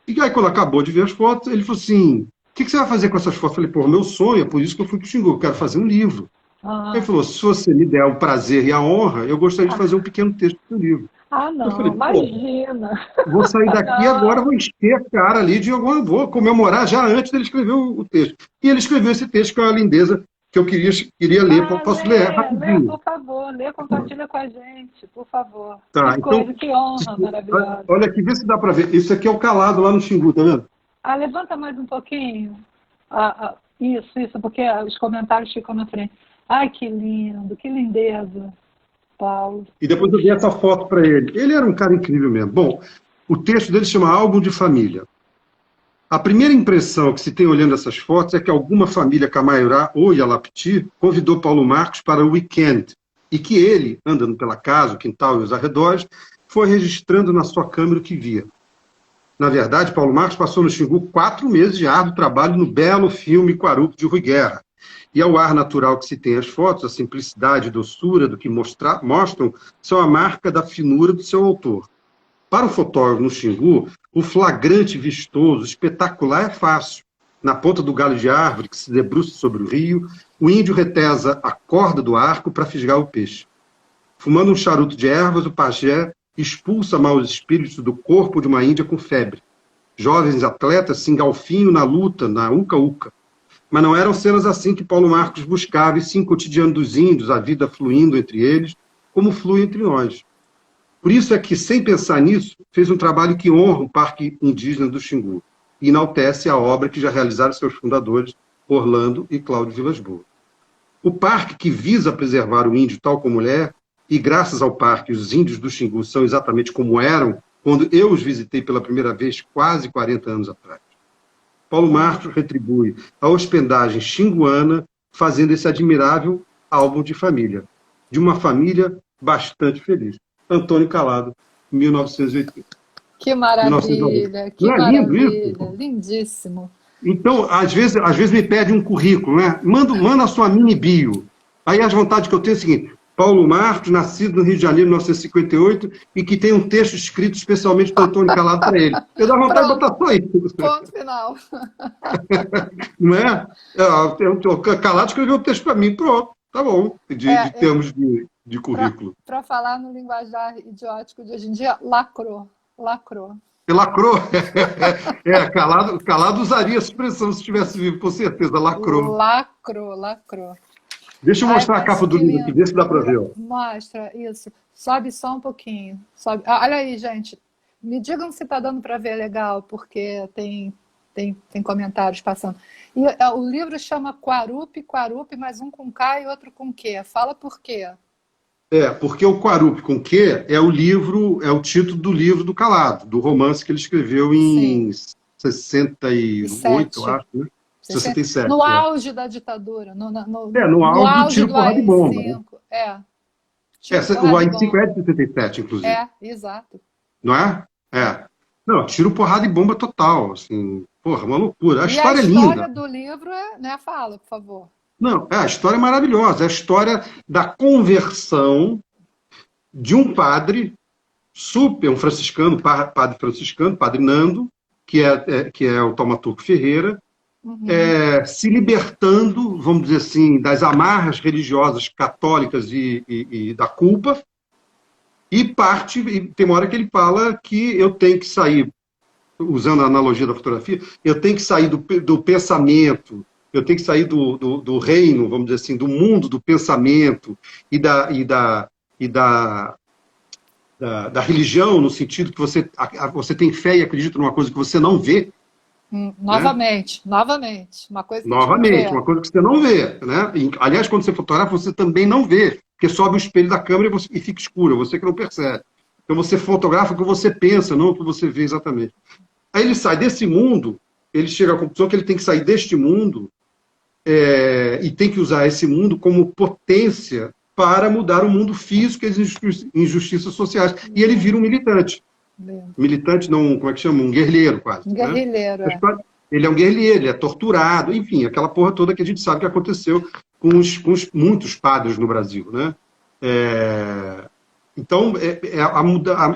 E aí, quando acabou de ver as fotos, ele falou assim, o que você vai fazer com essas fotos? Eu falei, pô, meu sonho, é por isso que eu fui para o Xingu, eu quero fazer um livro. Ele falou, se você me der o prazer e a honra, eu gostaria de fazer um pequeno texto do livro. Não, eu falei, imagina. Vou sair daqui agora, vou encher a cara ali de alguma, vou comemorar já antes dele escrever o texto. E ele escreveu esse texto, que é uma lindeza, que eu queria ler. Posso ler rapidinho? Lê, por favor, compartilha com a gente, por favor. Tá, Que honra maravilhosa. Olha aqui, vê se dá para ver. Isso aqui é o Calado lá no Xingu, tá vendo? Levanta mais um pouquinho. Isso, porque os comentários ficam na frente. Ai, que lindo, que lindeza, Paulo. E depois eu dei essa foto para ele. Ele era um cara incrível mesmo. Bom, o texto dele se chama Álbum de Família. A primeira impressão que se tem olhando essas fotos é que alguma família Camaiurá ou Yalapiti convidou Paulo Marcos para o weekend e que ele, andando pela casa, o quintal e os arredores, foi registrando na sua câmera o que via. Na verdade, Paulo Marcos passou no Xingu 4 meses de árduo trabalho no belo filme Quarup de Rui Guerra. E ao ar natural que se tem as fotos, a simplicidade e doçura do que mostram são a marca da finura do seu autor. Para o fotógrafo no Xingu, o flagrante vistoso, espetacular é fácil. Na ponta do galho de árvore que se debruça sobre o rio, o índio retesa a corda do arco para fisgar o peixe. Fumando um charuto de ervas, o pajé expulsa maus espíritos do corpo de uma índia com febre. Jovens atletas se engalfinham na luta, na uca-uca. mas não eram cenas assim que Paulo Marcos buscava, e sim o cotidiano dos índios, a vida fluindo entre eles, como flui entre nós. Por isso é que, sem pensar nisso, fez um trabalho que honra o Parque Indígena do Xingu e enaltece a obra que já realizaram seus fundadores, Orlando e Cláudio Vilas Boas. O parque, que visa preservar o índio tal como ele é, e graças ao parque os índios do Xingu são exatamente como eram quando eu os visitei pela primeira vez, quase 40 anos atrás. Paulo Marcos retribui a hospedagem xinguana, fazendo esse admirável álbum de família, de uma família bastante feliz. Antônio Calado, 1980. Que maravilha, que não é lindo maravilha, isso? lindíssimo. Então, às vezes me pede um currículo, né? Manda a sua mini bio. Aí as vontades que eu tenho é o seguinte: Paulo Marcos, nascido no Rio de Janeiro, em 1958, e que tem um texto escrito especialmente para Antônio Calado para ele. Eu dá vontade de botar só isso. Ponto final. Não é? Calado escreveu um texto para mim, pronto, tá bom, de termos de currículo. Para falar no linguajar idiótico de hoje em dia, lacrou. Lacrou. Lacrou. Calado usaria essa expressão se estivesse vivo, com certeza. Lacrou. Lacrou. Deixa eu mostrar a capa do livro aqui, vê se dá para ver. Ó. Mostra, isso. Sobe só um pouquinho. Sobe. Olha aí, gente. Me digam se está dando para ver legal, porque tem comentários passando. E o livro chama Quarupi, mas um com K e outro com Q. Fala por quê. Porque o Quarupi com Q é o título do livro do Calado, do romance que ele escreveu em 68, eu acho, né? 67. No auge da ditadura. No auge do tiro, porrada e bomba. Né? O AI-5 é de 67, inclusive. Exato. Não é? Não, tiro, porrada e bomba total. Assim, porra, uma loucura. A história é linda. A história do livro fala, por favor. Não, a história é maravilhosa. É a história da conversão de um padre um franciscano, padre franciscano, padre Nando, que é o Taumaturgo Ferreira, se libertando, vamos dizer assim, das amarras religiosas católicas e da culpa, e tem uma hora que ele fala que eu tenho que sair, usando a analogia da fotografia, eu tenho que sair do pensamento, eu tenho que sair do reino, vamos dizer assim, do mundo do pensamento e da religião, no sentido que você tem fé e acredita numa coisa que você não vê. Novamente. Uma coisa que você não vê. Né? Aliás, quando você fotografa, você também não vê, porque sobe o espelho da câmera e fica escuro, você que não percebe. Então você fotografa o que você pensa, não o que você vê exatamente. Aí ele sai desse mundo, ele chega à conclusão que ele tem que sair deste mundo e tem que usar esse mundo como potência para mudar o mundo físico e as injustiças sociais. E ele vira um militante. Militante, não, como é que chama? Um guerrilheiro, quase. Um guerrilheiro, né? Ele é um guerrilheiro, ele é torturado, enfim, aquela porra toda que a gente sabe que aconteceu com muitos padres no Brasil. Né? Então,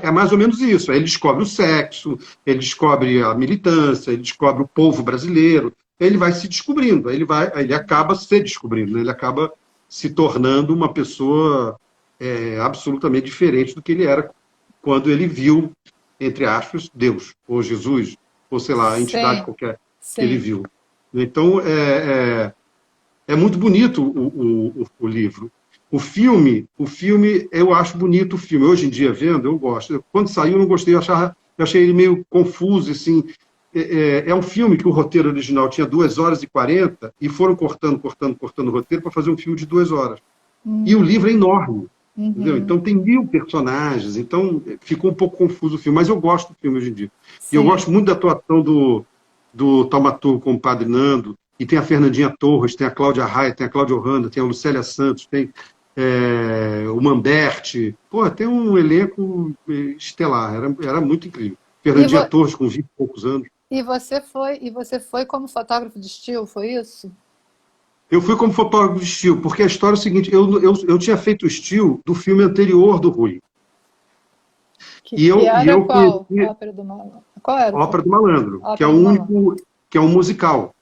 é mais ou menos isso. Ele descobre o sexo, ele descobre a militância, ele descobre o povo brasileiro, ele vai se descobrindo, ele acaba se descobrindo, né? Ele acaba se tornando uma pessoa absolutamente diferente do que ele era quando ele viu, entre aspas, Deus, ou Jesus, ou sei lá, a entidade qualquer que ele viu. Então, é muito bonito o livro. O filme, eu acho bonito o filme. Hoje em dia, vendo, eu gosto. Quando saiu, eu não gostei, eu achei ele meio confuso, assim. É um filme que o roteiro original tinha 2 horas e 40 e foram cortando o roteiro para fazer um filme de 2 horas. E o livro é enorme. Entendeu? Então tem 1000 personagens, então ficou um pouco confuso o filme, mas eu gosto do filme hoje em dia. Sim. E eu gosto muito da atuação do Taumaturgo como Padre Nando, e tem a Fernandinha Torres, tem a Cláudia Raia, tem a Cláudia Ohana, tem a Lucélia Santos, tem o Mamberti. Pô, tem um elenco estelar, era muito incrível. Fernandinha Torres com 20 e poucos anos. E você foi como fotógrafo de estilo, foi isso? Eu fui como fotógrafo de estilo, porque a história é o seguinte, eu tinha feito o estilo do filme anterior do Rui. Qual? Ópera do Malandro. Qual era? Ópera do Malandro, que é um musical.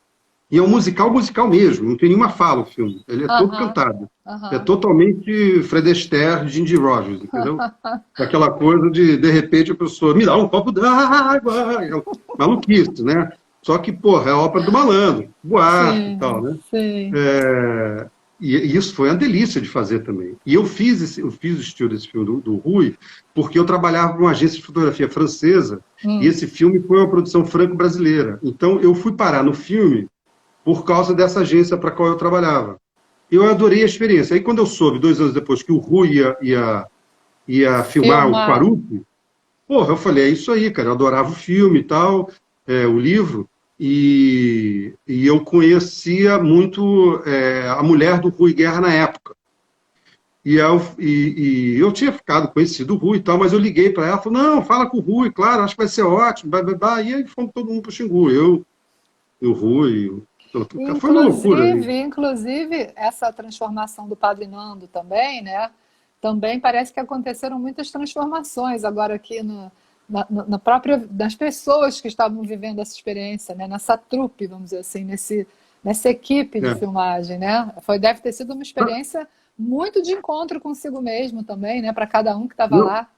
E é um musical mesmo, não tem nenhuma fala o filme. Ele é todo cantado. É totalmente Fred Astaire, Ginger Rogers, entendeu? Aquela coisa de repente, a pessoa me dá um copo d'água. Maluquice, né? Só que, porra, é a ópera do malandro, Buarque e tal, Sim, né? sim. E isso foi uma delícia de fazer também. E eu fiz o estilo desse filme do Rui, porque eu trabalhava numa agência de fotografia francesa, e esse filme foi uma produção franco-brasileira. Então, eu fui parar no filme por causa dessa agência para a qual eu trabalhava. Eu adorei a experiência. Aí, quando eu soube, 2 anos depois, que o Rui ia filmar o Filmar. Quarupi, porra, eu falei, é isso aí, cara, eu adorava o filme e tal, o livro, e eu conhecia muito a mulher do Rui Guerra na época. E eu tinha ficado conhecido o Rui e tal, mas eu liguei para ela, falei, não, fala com o Rui, claro, acho que vai ser ótimo, blá, blá, blá. E aí fomos todo mundo para o Xingu, eu, e o Rui, foi uma loucura. Inclusive, essa transformação do Padre Nando também, né? Também parece que aconteceram muitas transformações agora aqui na própria, das pessoas que estavam vivendo essa experiência, né? Nessa trupe, vamos dizer assim, nessa equipe de É. filmagem, né? Deve ter sido uma experiência muito de encontro consigo mesmo também, né? Para cada um que estava Não, lá.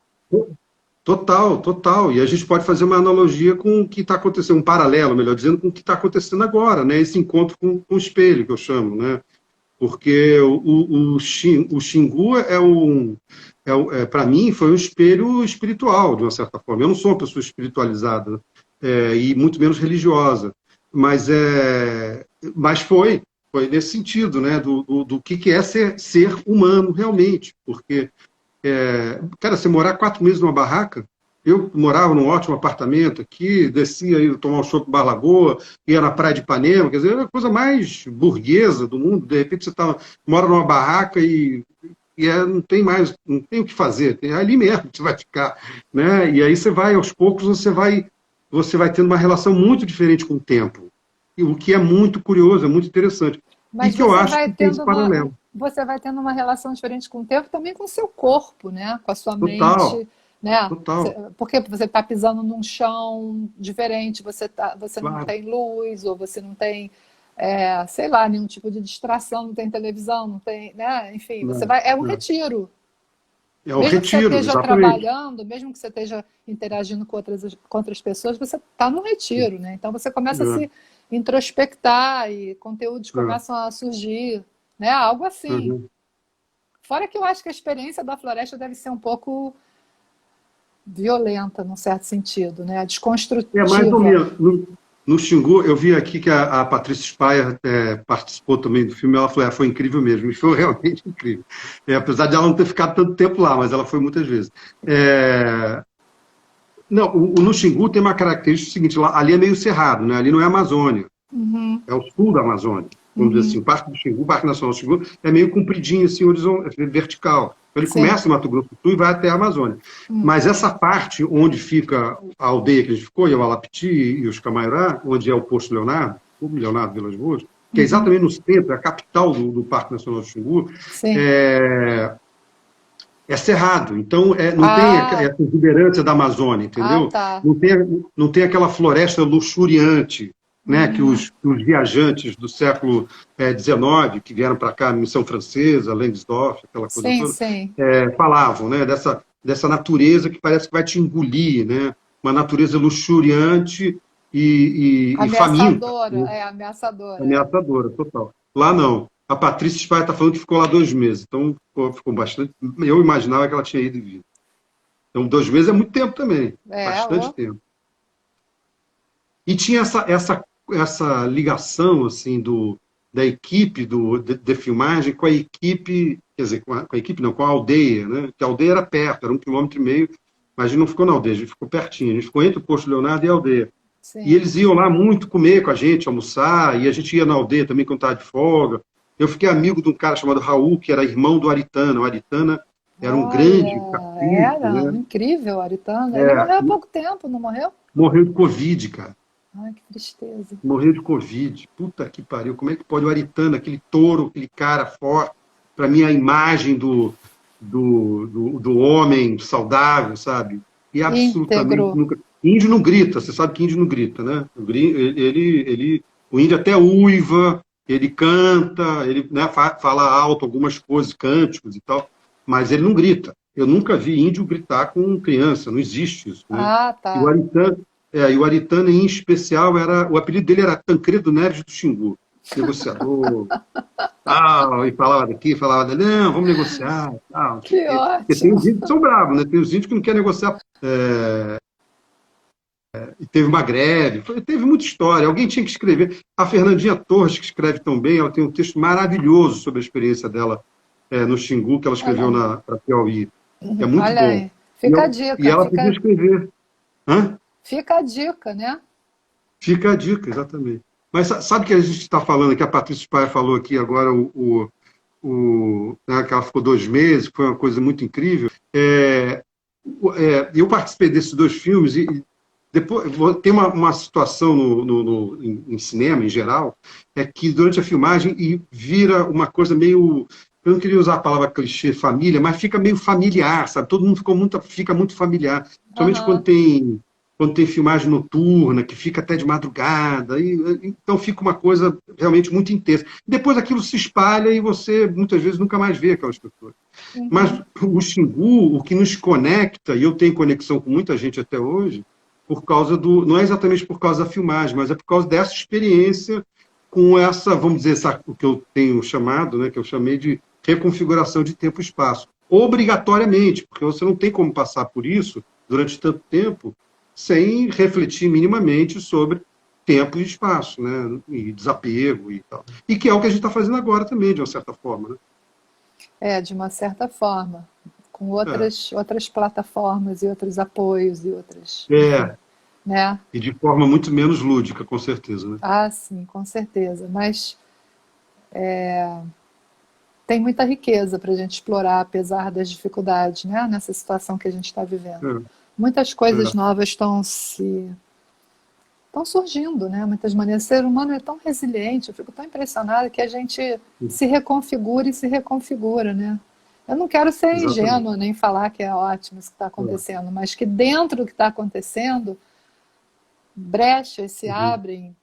total, total. E a gente pode fazer uma analogia com o que está acontecendo, um paralelo, melhor dizendo, com o que está acontecendo agora, né? Esse encontro com o espelho, que eu chamo, né? Porque o Xingu para mim, foi um espelho espiritual, de uma certa forma. Eu não sou uma pessoa espiritualizada, e muito menos religiosa, mas, mas foi nesse sentido, né? Do que é ser humano realmente, porque cara, você morar 4 meses numa barraca, eu morava num ótimo apartamento aqui, descia aí tomar um chopp no Bar Lagoa, ia na praia de Ipanema, quer dizer, era a coisa mais burguesa do mundo. De repente você mora numa barraca e não tem mais, não tem o que fazer, é ali mesmo que você vai ficar, né? E aí você vai, aos poucos, você vai tendo uma relação muito diferente com o tempo, e o que é muito curioso, é muito interessante, e Mas que eu acho que tem esse paralelo. você vai tendo uma relação diferente com o tempo, também com o seu corpo, né? Com a sua Total, mente, né? total, Porque você está pisando num chão diferente, você não claro. tem luz, ou você não tem, sei lá, nenhum tipo de distração, não tem televisão, não tem, né? Enfim, Né? é um retiro. É o Mesmo que você retiro, esteja exatamente. trabalhando, mesmo que você esteja interagindo com outras pessoas, você está no retiro, né? Então você começa a se introspectar e conteúdos começam a surgir, né? Algo assim. Uhum. Fora que eu acho que a experiência da floresta deve ser um pouco violenta, num certo sentido, né? Mais ou Desconstrutiva. menos. No Xingu, eu vi aqui que a Patrícia Spaia participou também do filme, ela falou, foi incrível mesmo, e foi realmente incrível. Apesar de ela não ter ficado tanto tempo lá, mas ela foi muitas vezes. Não, no Xingu tem uma característica seguinte, ali é meio cerrado, né? Ali não é Amazônia, Uhum, é o sul da Amazônia. Vamos dizer assim, uhum. o Parque do Xingu, o Parque Nacional do Xingu, é meio compridinho, assim, vertical. Então, ele Sim. começa em Mato Grosso do Sul e vai até a Amazônia. Hum, Mas essa parte onde fica a aldeia que a gente ficou, Iaualapiti e os Camaiorá, onde é o Posto Leonardo, o Leonardo Vilas Boas, que é uhum. exatamente no centro, é a capital do Parque Nacional do Xingu, Sim. é cerrado. Então, não tem Ah, essa exuberância da Amazônia, entendeu? tá. Não tem aquela floresta luxuriante, né, que os viajantes do século XIX, que vieram para cá, Missão Francesa, Langsdorff, aquela coisa Sim, toda, sim. falavam, né, dessa natureza que parece que vai te engolir, né, uma natureza luxuriante e faminta, Ameaçadora, né, ameaçadora. ameaçadora, total. Lá não. A Patrícia Spaia está falando que ficou lá 2 meses, então ficou bastante. Eu imaginava que ela tinha ido e vindo. Então, 2 meses é muito tempo também, bastante Ô. tempo. E tinha essa ligação assim da equipe de filmagem com a equipe, quer dizer, com a equipe não, com a aldeia, né? Que a aldeia era perto, era 1,5 km, mas a gente não ficou na aldeia, a gente ficou pertinho, a gente ficou entre o Posto Leonardo e a aldeia. E Sim. eles iam lá muito comer com a gente, almoçar, e a gente ia na aldeia também quando estava de folga. Eu fiquei amigo de um cara chamado Raul, que era irmão do Aritana. O Aritana era um grande Olha, cacique, era né? incrível, Aritana. Ele morreu há pouco tempo, não morreu? Morreu de Covid, cara. Ai, que tristeza. Morreu de Covid. Puta que pariu. Como é que pode o Aritana, aquele touro, aquele cara forte, para mim a imagem do homem saudável, sabe? E absolutamente Íntegro. nunca. Índio não grita, você sabe que índio não grita, né? O índio até uiva, ele canta, ele, né, fala alto algumas coisas, cânticos e tal, mas ele não grita. Eu nunca vi índio gritar com criança, não existe isso, né? Ah, E o tá. Aritana, E o Aritana, em especial, o apelido dele era Tancredo Neves do Xingu, negociador, tal, e falava daqui, falava dali, não, vamos negociar, tal, não sei o Que quê. Porque tem ótimo! os índios que são bravos, né? Tem os índios que não querem negociar. E teve uma greve, teve muita história. Alguém tinha que escrever. A Fernandinha Torres, que escreve tão bem, ela tem um texto maravilhoso sobre a experiência dela no Xingu, que ela Olha escreveu aí. para Piauí. É muito Olha bom. aí. E, Fica a e dica, ela podia escrever. Hã? fica a dica, né? Fica a dica, exatamente. Mas sabe que a gente está falando aqui, a Patrícia Spaia falou aqui agora, né, que ela ficou 2 meses, que foi uma coisa muito incrível. Eu participei desses 2 filmes e depois tem uma situação em cinema, em geral, é que durante a filmagem e vira uma coisa meio. Eu não queria usar a palavra clichê, família, mas fica meio familiar, sabe? Todo mundo fica muito familiar. Principalmente Aham. quando tem filmagem noturna, que fica até de madrugada. Então fica uma coisa realmente muito intensa. Depois aquilo se espalha e você, muitas vezes, nunca mais vê aquelas pessoas. Mas Uhum. o Xingu, o que nos conecta, e eu tenho conexão com muita gente até hoje, por causa não é exatamente por causa da filmagem, mas é por causa dessa experiência com essa, vamos dizer, o que eu tenho chamado, né, que eu chamei de reconfiguração de tempo e espaço. Obrigatoriamente, porque você não tem como passar por isso durante tanto tempo sem refletir minimamente sobre tempo e espaço, né, e desapego e tal. E que é o que a gente está fazendo agora também, de uma certa forma, né? De uma certa forma, com É. outras plataformas e outros apoios e outras, enfim, É, né? e de forma muito menos lúdica, com certeza, né? Ah, sim, com certeza. Mas tem muita riqueza para a gente explorar, apesar das dificuldades, né? Nessa situação que a gente está vivendo. Muitas coisas É, novas estão surgindo, né? Muitas maneiras. O ser humano é tão resiliente, eu fico tão impressionada que a gente se reconfigura e se reconfigura, né? Eu não quero ser exatamente. ingênua nem falar que é ótimo isso que está É. acontecendo, mas que dentro do que está acontecendo, brechas se Uhum. abrem,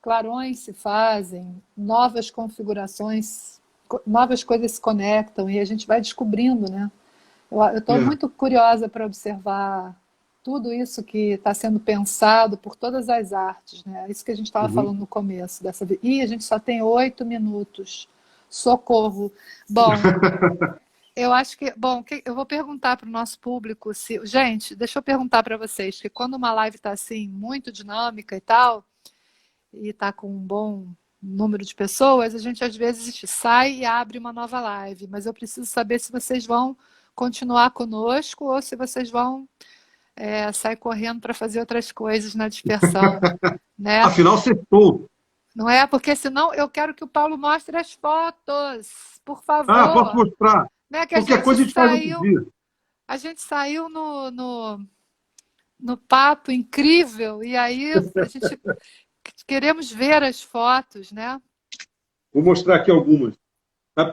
clarões se fazem, novas configurações, novas coisas se conectam e a gente vai descobrindo, né? Eu estou É. muito curiosa para observar tudo isso que está sendo pensado por todas as artes, né? Isso que a gente estava Uhum. falando no começo dessa vez. Ih, a gente só tem 8 minutos. Socorro. Bom, eu acho que. Bom, eu vou perguntar para o nosso público se. Gente, deixa eu perguntar para vocês, que quando uma live está assim, muito dinâmica e tal, e está com um bom número de pessoas, a gente às vezes sai e abre uma nova live. Mas eu preciso saber se vocês vão continuar conosco ou se vocês vão sair correndo para fazer outras coisas na dispersão, né? Afinal, acertou. Não é? Porque senão eu quero que o Paulo mostre as fotos, por Ah, posso favor. mostrar. Né? Que Qualquer coisa a gente faz outro dia. a gente saiu no papo incrível e aí a gente queremos ver as fotos, né? Vou mostrar aqui algumas. Ah,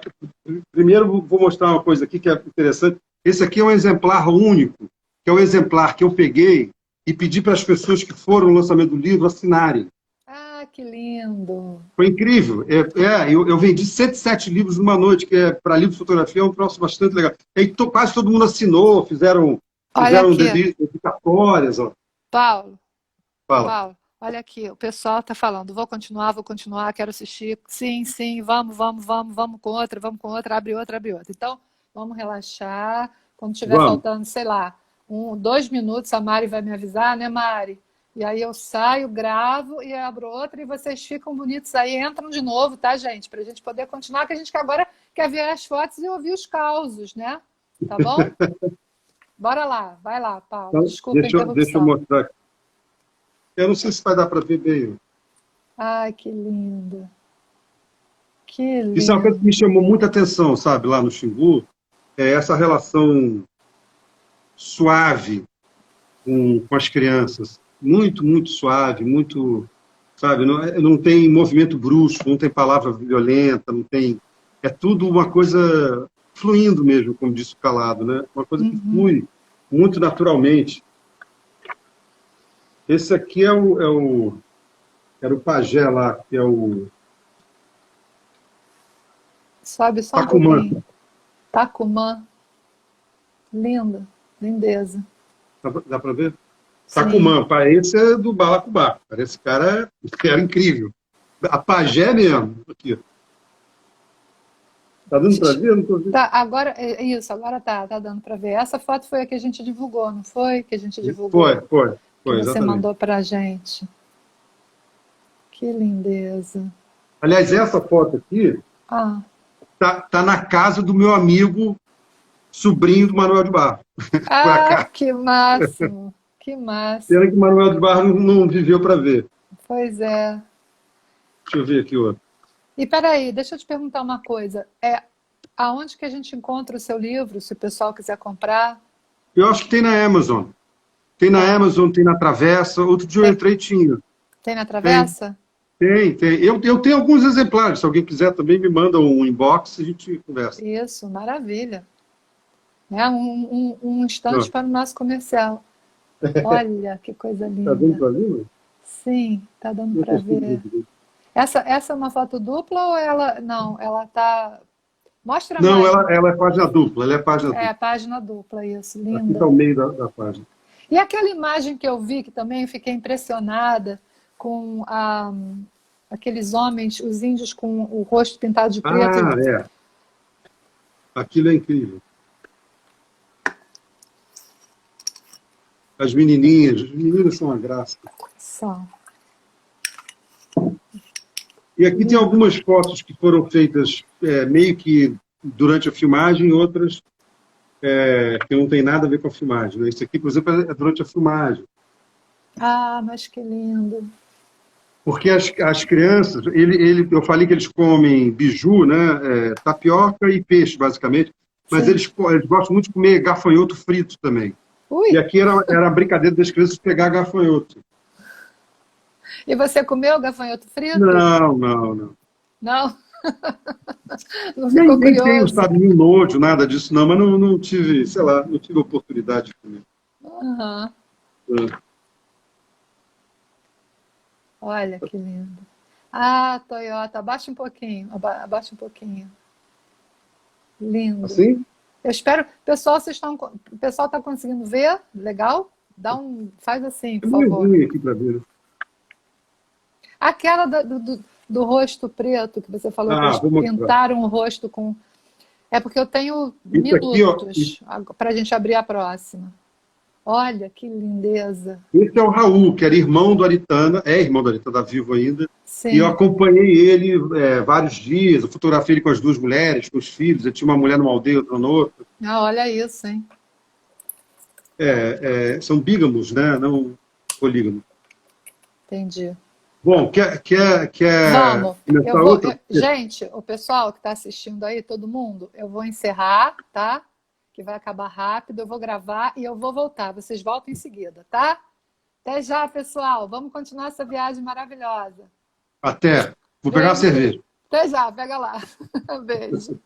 primeiro, vou mostrar uma coisa aqui que é interessante. Esse aqui é um exemplar único, que é o exemplar que eu peguei e pedi para as pessoas que foram no lançamento do livro assinarem. Ah, que lindo! Foi incrível. Eu vendi 107 livros numa noite, que para livro de fotografia é um troço bastante legal. E aí quase todo mundo assinou, Olha fizeram aqui, dedicatórias. Ó. Paulo. Fala. Paulo, olha aqui, o pessoal está falando, vou continuar, quero assistir. Sim, sim, vamos com outra, abre outra, abre outra. Então, vamos relaxar. Quando tiver Vamos. faltando, sei lá, 2 minutos, a Mari vai me avisar, né, Mari? E aí eu saio, gravo e abro outra e vocês ficam bonitos aí, entram de novo, tá, gente? Para a gente poder continuar, que a gente agora quer ver as fotos e ouvir os causos, né? Tá bom? Bora lá, vai lá, Paulo. Então, Desculpa a deixa eu interrupção. mostrar aqui. Eu não sei se vai dar para ver bem. Ai, que lindo. Que Isso é uma coisa que me lindo. chamou muita atenção, sabe, lá no Xingu, é essa relação suave com as crianças. Muito, muito suave, muito, sabe, não tem movimento brusco, não tem palavra violenta, não tem. É tudo uma coisa fluindo mesmo, como disse o Calado, né? Uma coisa que Uhum. flui muito naturalmente. Esse aqui era o pajé lá, que é o Sobe só um Pacumã. pouquinho. Tacumã. Linda. Lindeza. Dá para ver? Sacumã, esse é do Balacubá. Esse cara era incrível. A pajé mesmo. Aqui. Tá dando para ver? Não tô vendo. Tá, agora, isso, agora tá dando para ver. Essa foto foi a que a gente divulgou, não foi? Que a gente divulgou, Foi, que você exatamente. mandou para a gente. Que lindeza. Aliás, essa foto aqui Ah, tá na casa do meu amigo, sobrinho do Manuel de Barros. Foi a casa. que máximo, que máximo. Pena que o Manuel de Barros não viveu para ver. Pois é. Deixa eu ver aqui outro. E peraí, deixa eu te perguntar uma coisa. Aonde que a gente encontra o seu livro, se o pessoal quiser comprar? Eu acho que tem na Amazon. Tem na Amazon, tem na Travessa. Outro dia eu entrei e tinha. Tem na Travessa? Tem. Eu tenho alguns exemplares. Se alguém quiser também, me manda um inbox e a gente conversa. Isso, maravilha. Um instante para o nosso comercial. Olha, que coisa linda. Tá dando para ver? Sim, tá dando para ver. Essa é uma foto dupla ou ela... Não, ela tá... Mostra Não, mais. ela é página dupla. Ela é página dupla. É, página dupla, isso, Aqui linda. está o meio da página. E aquela imagem que eu vi, que também fiquei impressionada, com aqueles homens, os índios com o rosto pintado de preto. É. Aquilo é incrível. As meninas são uma graça. São. E aqui tem algumas fotos que foram feitas meio que durante a filmagem, outras que não tem nada a ver com a filmagem. Né? Isso aqui, por exemplo, é durante a filmagem. Ah, mas que lindo. Porque as crianças, eu falei que eles comem biju, né? Tapioca e peixe, basicamente, mas eles gostam muito de comer gafanhoto frito também. Ui. E aqui era a brincadeira das crianças pegar gafanhoto. E você comeu gafanhoto frito? Não. Não? Não Nem ficou tenho, curioso? sabe, nenhum nojo, nada disso, não, mas não tive, sei lá, não tive oportunidade de comer. Uhum. Olha que lindo. Ah, Toyota, abaixa um pouquinho, abaixa um pouquinho. Lindo. Assim? Eu espero, pessoal, o pessoal está conseguindo ver? Legal? Faz assim, por favor. Eu aqui para ver. Aquela do rosto preto que você falou, que vou eles pintaram o rosto com... É porque eu tenho Isso aqui, minutos para a gente abrir a próxima. Olha que lindeza. Esse é o Raul, que era irmão do Aritana, irmão do Aritana, tá vivo ainda. Sim. E eu acompanhei ele vários dias, eu fotografei ele com as duas mulheres, com os filhos, ele tinha uma mulher numa aldeia, outra noutra. Ah, olha isso, hein? São bígamos, né? Não polígamos. Entendi. Bom, quer Vamos. começar outra? Gente, o pessoal que está assistindo aí, todo mundo, eu vou encerrar, tá? Que vai acabar rápido, eu vou gravar e eu vou voltar. Vocês voltam em seguida, tá? Até já, pessoal. Vamos continuar essa viagem maravilhosa. Até. Vou pegar a cerveja. Até já, pega lá. Beijo.